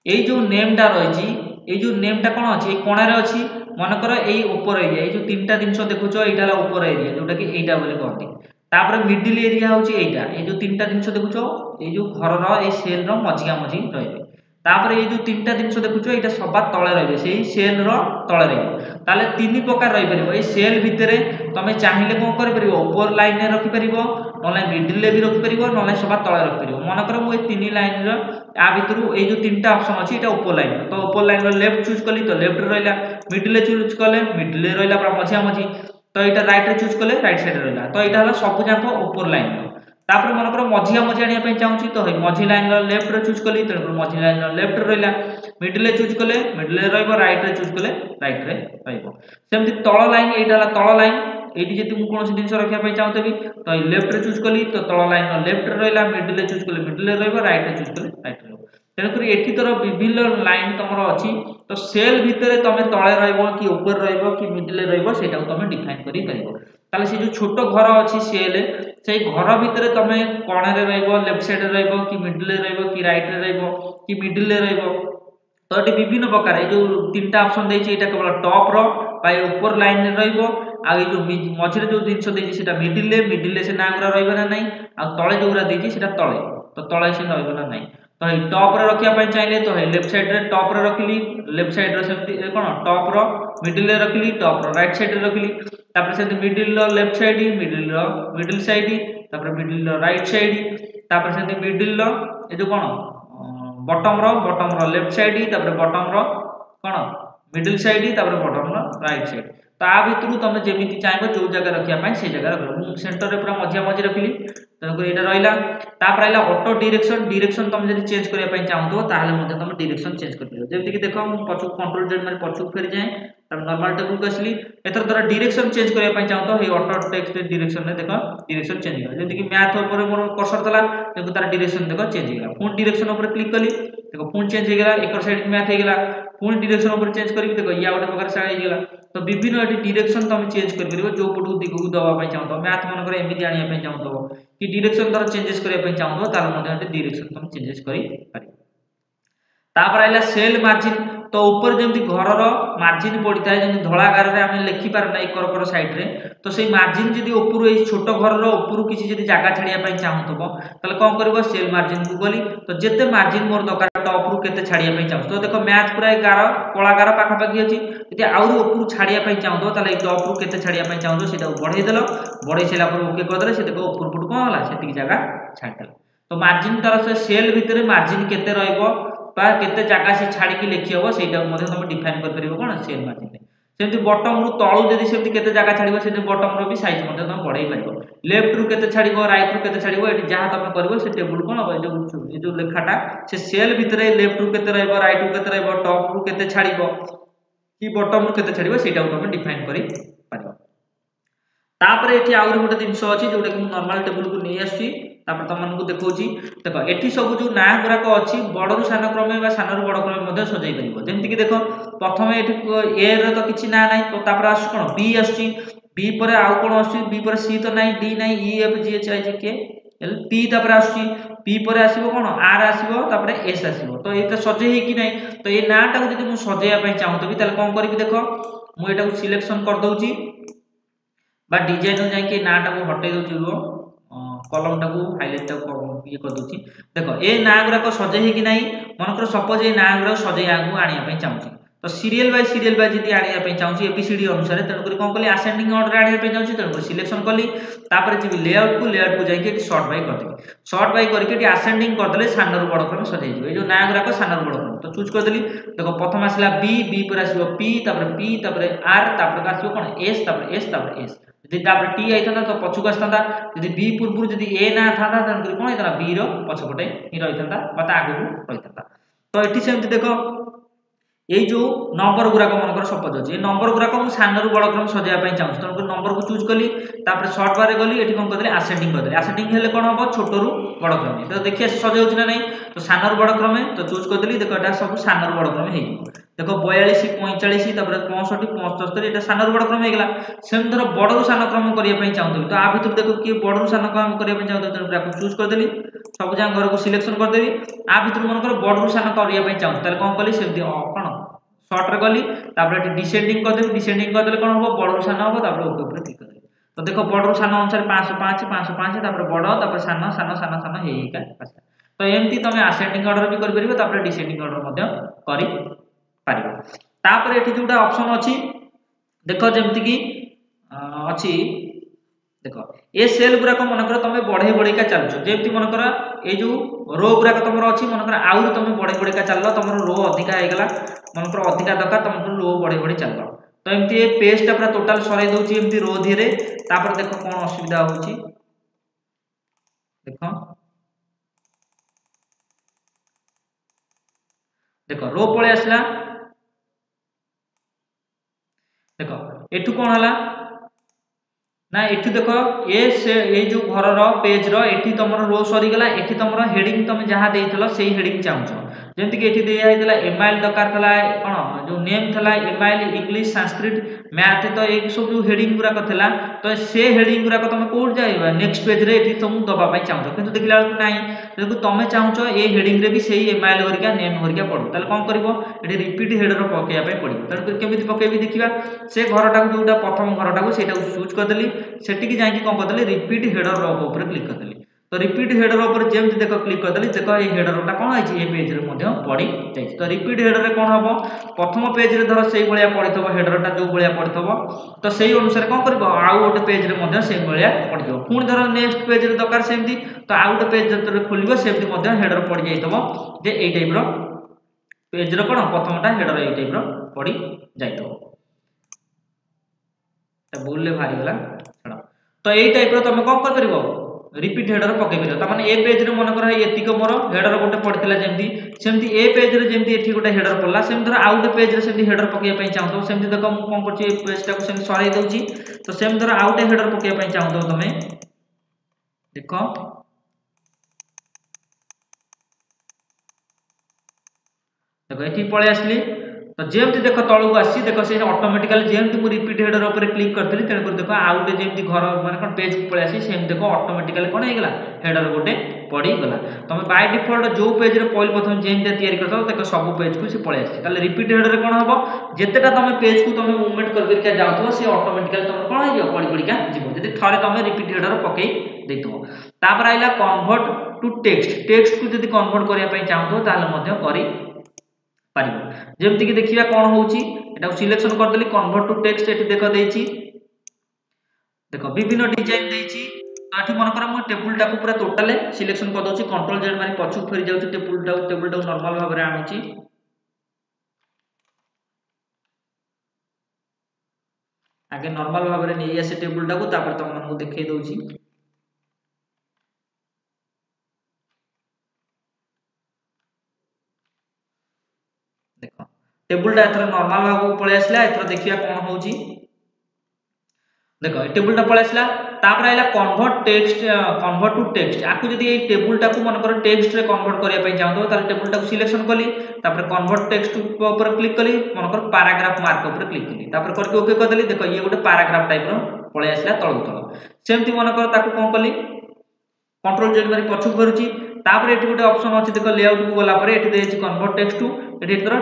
[SPEAKER 1] ए जो नेमटा रहिछि ए जो नेमटा कोन अछि कोणा रे अछि मनकर एई ऊपर एरिया ए जो तीनटा दिनसो देखुछो एटा ला ऊपर एरिया जोटा कि एटा बोले कहते। तापर मिडिल एरिया होछि एटा ए जो तीनटा दिनसो देखुछो ए जो घर रो ए सेल रो मझिया मझी रहइबे। तापर ए जो तीनटा दिनसो देखुछो एटा सबा तळे रहइबे सेही सेल रो तळे रहइबे ताले तीन प्रकार रहि परिबो ए सेल भितरे तमे चाहिले कोन कर परिबो ऊपर लाइन रे रखि परिबो नले मिडिल ले भी रखि परिबो नले सबा तळे रखि परिबो। मनकर मु ए तीन लाइन रो आ भितरु ए जो तीनटा ऑप्शन अछि एटा ऊपर लाइन तो ऊपर लाइन रो लेफ्ट चूज कली तो लेफ्ट रे रहइला मिडिल ले चूज कले मिडिल ले रहइला पूरा मझिया मझी तो एटा राइट रे चूज कले राइट साइड रे रहइला तो एटा हला सब जाको ऊपर लाइन। तापर मनकर मझिया मझी आनिया पय चाहूची तो हे मझी लाइन रो लेफ्ट रे चूज कली त मझी लाइन रो लेफ्ट रे रहइला मिडिल ले चूज कले मिडिल ले रहइबो राइट रे चूज कले राइट रे रहइबो। सेमति तळ लाइन एटा हला तळ लाइन एटी जति मु कोनोसी दिनस रखिया पय चाहतबी तो लेफ्ट रे चूज कली तो तळ लाइन रो लेफ्ट रे रहइला मिडिल ले चूज कले मिडिल ले रहइबो राइट रे चूज कले राइट रे रहइबो। तेन करी एठी तोर विभिन्न लाइन तमरो अछि तो सेल भितरे तमे तळे रहइबो कि ऊपर रहइबो कि मिडिल ले रहइबो सेटा तमे डिफाइन करि परिबो। ताले से जो छोटो घर अछि सेल से घर भितरे तमे कोणे रे रहइबो लेफ्ट साइड रे रहइबो कि मिडिल ले रहइबो कि राइट रे रहइबो कि मिडिल ले रहइबो तो एटी विभिन्न प्रकार ए जो तीनटा ऑप्शन देछि एटा केवल टॉप रो बाय ऊपर लाइन रे रहइबो आ ए जो मझिरे जो दिनस देछि सेटा मिडिल ले से ना गुरा रहइबो ना नै आ तळे जो गुरा देछि सेटा तळे तो तळे से रहइबो ना नै तो हे टॉप रे रखिया पय चाहिले तो हे लेफ्ट साइड रे टॉप रे रखली लेफ्ट साइड रे सेमति कोन टॉप रो मिडिल रे रखली टॉप रो राइट साइड रे रखली तापर सेमति middle row left side middle side तापर मिडिल रो राइट साइड तापर सेमति मिडिल रो ए जो कोन बॉटम रो लेफ्ट साइड तापर बॉटम रो कोन मिडिल साइड तापर बॉटम रो राइट साइड ता भितरु तमे जेमिति चाहबो जो जगह रखिया पय से जगह रखबो सेंटर रे पूरा मझिया मझी रखली तनको एटा रहिला तापर आइला ऑटो डायरेक्शन तमे जदी चेंज करिया पय चाहतो ताहाले मध्ये तमे डायरेक्शन चेंज कर दियो। जेमति कि देखो मु पछु कंट्रोल जेड मारे पछु फेर जाय तब नॉर्मल टेबल को असली एतर द्वारा डायरेक्शन चेंज करिया पय चाहतो हे ऑटो टेक्स्ट डायरेक्शन रे देखो डायरेक्शन चेंज हो जेमति कि मैथ ऊपर मोर कर्सर तला देखो तार डायरेक्शन देखो चेंज हो गला पुन डायरेक्शन ऊपर क्लिक कली देखो पुन चेंज हो गला एक साइड मैथ हो गला पुन डायरेक्शन ऊपर चेंज करी देखो या गोटे प्रकार से हो गला तो विभिन्न एटी डायरेक्शन तमे चेंज कर परिबो जो पटु दिगु दबा पय चाहतो मैथ मन करे एमिति आनिया पय चाहतो कि डायरेक्शन द्वारा चेंजेस करिया पय चाहतो तार मध्ये डायरेक्शन तमे चेंजेस करी पारि। तापर आइला सेल मार्जिन तो ऊपर जेमति घर रो मार्जिन पडिता जेमति धळा गार रे हम लिखि पार नै कर साइड रे तो सेही मार्जिन जदी ऊपर ए छोटो घर रो ऊपर किछि जदी जागा छाडिया पय चाहतबो तले कोन करबो सेल मार्जिन को गली तो जेते मार्जिन मोर दकार टॉप रु केते छाडिया पय चाहतो तो देखो मैथ पूरा गार कोळा गार पाखा पाखी अछि यदि आउर ऊपर छाडिया पय चाहतो तले टॉप रु केते छाडिया पय चाहतो सेटा बढ़ाई देलो बढ़ाई सेला पर ओके कर देले से देखो ऊपर पुट कोन होला सेति जागा छाड देलो तो मार्जिन तरह से सेल भितरे मार्जिन केते रहइबो बा केते जागा से छाडी कि लिखि होबो सेटा मध्ये हम डिफाइन कर परिबो कोन सेल मार्जिन सेमती बॉटम रु तळु जदी सेमती केते जागा छाडिबो सेते बॉटम रो भी साइज मध्ये तुम बढ़ाई परिबो लेफ्ट रु केते छाडिबो राइट रु केते छाडिबो एटी जहा तुम करबो से टेबल कोन हो जो लेखाटा से सेल भितरे लेफ्ट रु केते रहबो राइट रु केते रहबो टॉप रु केते छाडिबो कि बॉटम रु केते छाडिबो सेटा तुम डिफाइन करि परिबो तापर एठी आउर गोटे जिंस अछि जोटा कि नॉर्मल टेबल को नै आछि तापर तुम मानकु देखौची देखो एठी सब जो ना गुरा को अछि बड़ रु सान क्रमे बा सान रु बड़ क्रमे मध्ये सजाई परिबो जेमति कि देखो प्रथमे एठी ए रे तो किछि ना नै तो तापर आछि कोन बी आछि बी पर आउ कोन आछि बी पर सी तो नै डी नै E F G H I जे के एल पी तापर आछि पी पर आसीबो कोन आर आसीबो तापर एस आसीबो तो एटा सजे हे कि नै तो ए नाटा को जदि मु सजेया पय चाहूतबी ताले कोन करबी देखो मु एटा को सिलेक्शन कर दउची बा डिजाइन जाय के नाटा को हटै दउची रो कलम टा को हाइलाइट टा को ये कर दउची देखो ए ना गुरा को सजे हे कि नै मन कर सपोज ए ना गुरा सजे आगु आनिया पय चाहूची तो सीरियल बाय जदी आनिया पय चाहूची एबीसीडी अनुसार तण करी कोन कली असेंडिंग ऑर्डर आनिया पय चाहूची तण करी सिलेक्शन कली तापर जी लेआउट को जाय के शॉर्ट बाय कर देबी शॉर्ट बाय करके टी असेंडिंग कर देले सान रो बड़ क्रम सजे जो ए जो ना गुरा को सान रो बड़ क्रम तो चूज कर देली देखो प्रथम आसला बी पर आसीबो पी तापर आर तापर आसीबो कोन एस तापर एस यदि तापर टी आइथाना तो पछुक आस्तांदा यदि बी पूर्व यदि ए ना थांदा तन करी कोन आइथाना बी रो पछपटे ही रहिथांदा बता आगु रहिथांदा तो एठी सेमति देखो এই जो नंबर गुराक मनकर सपोज अछि नंबर गुराक मु सान रु बड़ क्रम सजाया पय चाहू त नंबर को चूज कली तापर शॉर्ट बार गली एठी कोन करले असेंडिंग हेले कोन हबो छोट रु बड़ क्रम तो देखिए सजे होछि ना नै तो सान रु बड़ क्रम तो चूज कर देली देखो एटा सब सान रु बड़ क्रम हे देखो 42 45 तापर 65 75 एटा सान रु बड़ क्रम हे गेला सेम धर बड़ रु सान क्रम करिया पय चाहू तो आ भितर देखो कि बड़ रु सान क्रम करिया पय चाहू तो ताको चूज कर देली सब जा घर को सिलेक्शन कर देबी आ भितर मनकर बड़ रु सान करिया पय चाहू ताले कोन कली सेमती कोन शॉर्ट रे गली तापर एटी डिसेंडिंग कर देले कोन होबो बड़ रु सान होबो तापर ओके ऊपर क्लिक कर देली तो देखो बड़ रु सान अनुसार 505 तापर बड़ तापर सान हे का तो एमती तमे असेंडिंग ऑर्डर भी कर परिबो तापर डिसेंडिंग ऑर्डर मध्ये करि परिबो तापर एटी जोटा ऑप्शन अछि देखो जेमति कि अछि देखो ए सेल गुरा को मन कर तमे बढ़े का चलछो जेमति मन कर ए जो रो गुरा को तमरो अछि मन कर आउर तमे बढ़े का चललो तमरो रो अधिका हे गेला मन कर अधिका दका तमरो रो बढ़े चललो तो एमति ए पेज टा पूरा टोटल सराई दउची एमति रो धीरे तापर देखो कोन असुविधा होची देखो रो पळे आसला देखो एठु कोन हला ना एठु देखो ए जो घर रो पेज रो एठी तमरो रो सरी गेला एठी तमरो हेडिंग तमे जहा देइतलो सेही हेडिंग चाहूछो जेमति कि एठी देया हैतला एमआईएल दरकार थला कोन जो नेम थला एमआईएल इंग्लिश संस्कृत मैथ तो एक सब जो हेडिंग गुरा कथला तो से हेडिंग गुरा को तमे कोड जाइबा नेक्स्ट पेज रे एठी तुम दबा पय चाहूछो किंतु देखिला नै देखो तमे चाहूछो ए हेडिंग रे भी सेही एमआईएल हरिका नेम हरिका पडो ताले कोन करबो एठी रिपीट हेडर पकेया पय पडिबो तण केमिति पकेबी देखिबा से घरटा को जोटा प्रथम घरटा को सेटा चूज कर देली सेठी की जाई कि कोन कर देली रिपीट हेडर रो ऊपर क्लिक कर देली तो रिपीट हेडर ऊपर जेमति देखो क्लिक कर देली देखो ए हेडरटा कोन आइछि ए पेज रे मध्ये पडी जाई तो रिपीट हेडर रे कोन हबो प्रथम पेज रे धर सेही बळिया पडिथबो हेडरटा जो बळिया पडिथबो तो सेही अनुसार कोन करबो आउ गोटे पेज रे मध्ये सेही बळिया पडिथबो पुणी धर नेक्स्ट पेज रे दरकार सेमति तो आउ गोटे पेज जतरे खोलिबो सेमति मध्ये हेडर पडी जाइथबो जे ए टाइप रो पेज रो कोन प्रथमटा हेडर ए टाइप रो पडी जाइथबो त बोलले भारी गला छडा तो ए टाइप रो तमे कोन कर परिबो रिपीट हेडर पके परिबो त माने ए पेज रे मन कर एतिक मोर हेडर गोटे पडथिला जेमति सेमति ए पेज रे जेमति एठी गोटे हेडर पडला सेम धर आउट पेज रे सेमति हेडर पके पय चाहतो सेमति देखो मु कोन करछि ए पेज टा को सेम सराई दउची तो सेम धर आउट हेडर पके पय चाहतो तमे देखो देखो एठी पळे आसली तो जेमति देखो तळु आसी देखो से ऑटोमेटिकली जेमति मु रिपीट हेडर ऊपर क्लिक करथि तेन कर देखो आउट जेमति घर माने कोन पेज पळे आसी सेम देखो ऑटोमेटिकली कोन हे गेला हेडर गोटे पडी गेला तमे बाय डिफॉल्ट जो पेज रे पहिले प्रथम जेमति तयारी करथो देखो सब पेज को से पळे आसी ताले रिपीट हेडर रे कोन हबो जेतेटा तमे पेज को तमे मूवमेंट कर के जाउथो से ऑटोमेटिकली तमे कोन हे जो पडी का जीवो जदि थरे तमे रिपीट हेडर पकई देथो तापर आइला कन्वर्ट टू टेक्स्ट को जदि कन्वर्ट करिया पय चाहतो ताले मध्ये करी पारिबो जेमति कि देखिबा कोन होउची एटा सिलेक्शन कर देली कन्वर्ट टू टेक्स्ट एठी देखो देइची देखो विभिन्न डिजाइन देइची तो एठी मन कर म टेबल टा को पूरा टोटल सिलेक्शन कर दोची कंट्रोल जेड मारी पछु फेरी जाउची टेबल टा नॉर्मल भाबरे आनुची आगे नॉर्मल भाव में नहीं आसे टेबुल टाको तापर तुम मानू देखै दउची देखो टेबुल टा एथर नॉर्मल भाव को पळे आसला एथर देखिया कोन होउची देखो टेबुल टा पळे आसला तापर आइला कन्वर्ट टू टेक्स्ट आकु जदी ए टेबुल टा को मन कर टेक्स्ट रे कन्वर्ट करिया पई चाहतो ताले टेबुल टा को सिलेक्शन कली तापर कन्वर्ट टेक्स्ट ऊपर क्लिक कली मन कर पैराग्राफ मार्क ऊपर क्लिक कली तापर करके ओके कर देली देखो ये गोटे पैराग्राफ टाइप रो पळे आसला तळ तळ सेमति मन कर ताकू कोन कली कंट्रोल जेड मारी पछुक करूची तापर एठी गोटे ऑप्शन अछि देखो लेआउट को गला परे एठी देछि कन्वर्ट टेक्स्ट टू एठी तर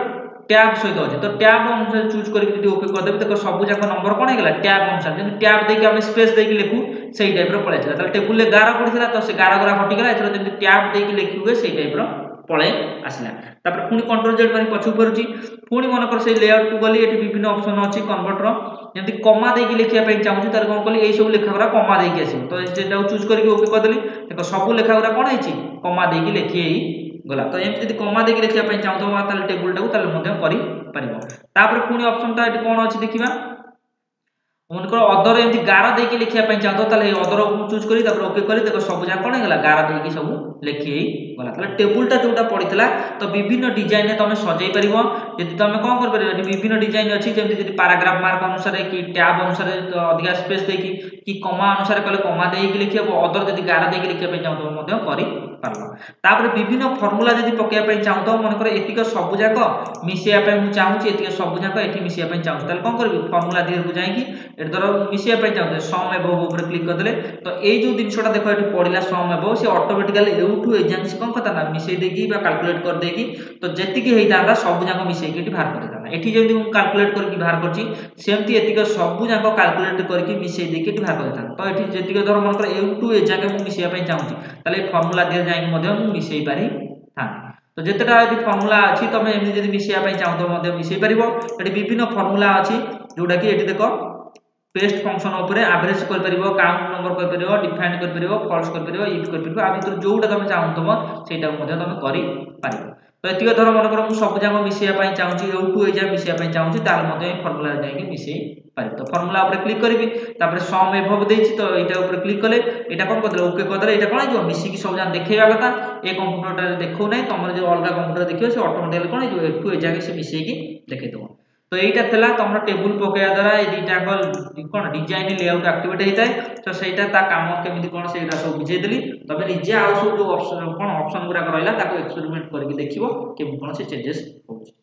[SPEAKER 1] टैब सहित अछि तो टैब अनुसार चूज करके जदी ओके कर देबे देखो सब जाक नंबर कोन हेगला टैब अनुसार जदी टैब देके हम स्पेस देके लिखू सेही टाइप रो पळे आछला त टेबुल ले 11 पड़िसला तो से 11 गुरा हटि गेला एथरो जदी टैब देके लिखुगे सेही टाइप रो पळे आसला तापर पुनी कंट्रोल जेड मारी पछुक करूची पुनी मन कर से लेआउट को गली एठी विभिन्न ऑप्शन अछि कन्वर्ट रो जदी कॉमा देके लिखिया पई चाहू तार कोन कली एई सब लेखा गुरा कॉमा देके आसी तो जेटा चूज करके ओके कर देली देखो सब लेखा गुरा कोन हेची कॉमा देके लिखि एई गला तो एम जदी कॉमा देके लिखिया पई चाहू ताले टेबुल टाको ताले मध्य करी परिबो तापर पुनी ऑप्शन ता एठी कोन अछि देखिबा मन को अदर एमती गारा देके लिखिया पई चाहतो ताले अदर को चूज करी तापर ओके करी देखो सब जा कोन गला गारा देके सब लिखि गला ताले टेबुल टा जोटा पडितला तो विभिन्न डिजाइन ने तमे सजाई परिबो जदी तमे कोन कर परिबो एठी विभिन्न डिजाइन अछि जेमति जदी पैराग्राफ मार्क अनुसार कि टैब अनुसार अधिक स्पेस देकी कि कॉमा अनुसार कले कॉमा देके लिखिबो अदर जदी गारा देके लिखिया पई चाहतो मध्य करी पारबो तापर विभिन्न फार्मूला जदी पकेया पई चाहतो मन कर एतिक सब जाक मिसिया पई मु चाहूची एतिक सब जाक एठी मिसिया पई चाहूची ताले कोन करबी फार्मूला दियर को जाई कि एट धर मिसिया पई चाहते सम एबव ऊपर क्लिक कर देले तो ए जो जिनसटा देखो एठी पडिला सम एबव से ऑटोमेटिकली एउटू एग्जाम से कोन कथा ना मिसै देकी बा कैलकुलेट कर देकी तो जेतिकी हेइतांदा सब जाक मिसै के एठी बाहर कर देता एठी जेमति मु कैलकुलेट करके बाहर करची सेमति एतिक सब जाक कैलकुलेट करके मिसै देकी एठी बाहर कर देता तो एठी जेतिक धर मन कर एउटू ए जाके मु मिसैया पई चाहूची ताले फार्मूला दियर जाई मध्य मु मिसै पारी था तो जेतेटा एठी फार्मूला अछि तमे एमि जदी मिसैया पई चाहतो मध्य मिसै परिबो एठी विभिन्न फार्मूला अछि जोडा कि एठी देखो पेस्ट फंक्शन ऊपर एवरेज कर परिबो काउंट नंबर कर परिबो डिफाइन कर परिबो फॉल्स कर परिबो इफ कर परिबो आ भीतर जोटा तमे चाहतबो सेटा मध्य तमे करि परिबो तो एतिक धर मन कर मु सब जाक मिसैया पई चाहूची एउटू ए जा मिसैया पई चाहूची तार मध्य फार्मूला जाई कि मिसै पारि तो फार्मूला ऊपर क्लिक करबी तापर सम एभव देछि तो एटा ऊपर क्लिक कले एटा कोन करदले ओके करदले एटा कोन जो मिसी की सब जान देखैबा कथा ए कंप्यूटर रे देखौ नै तमर जो अलगा कंप्यूटर देखियो से ऑटोमेटिकली कोन जो एटू ए जाके से मिसै की देखै दो तो एटा थला तमरा टेबुल पकेया द्वारा ए दीटा कोन डिजाइन लेआउट एक्टिवेट हेताय तो सेटा ता काम केमिति कोन सेटा सब बुझै देली तबे निजे आउ सब जो ऑप्शन कोन ऑप्शन गुरा रहला ताको एक्सपेरिमेंट करके देखिबो केमि कोन से चेंजेस होउछ।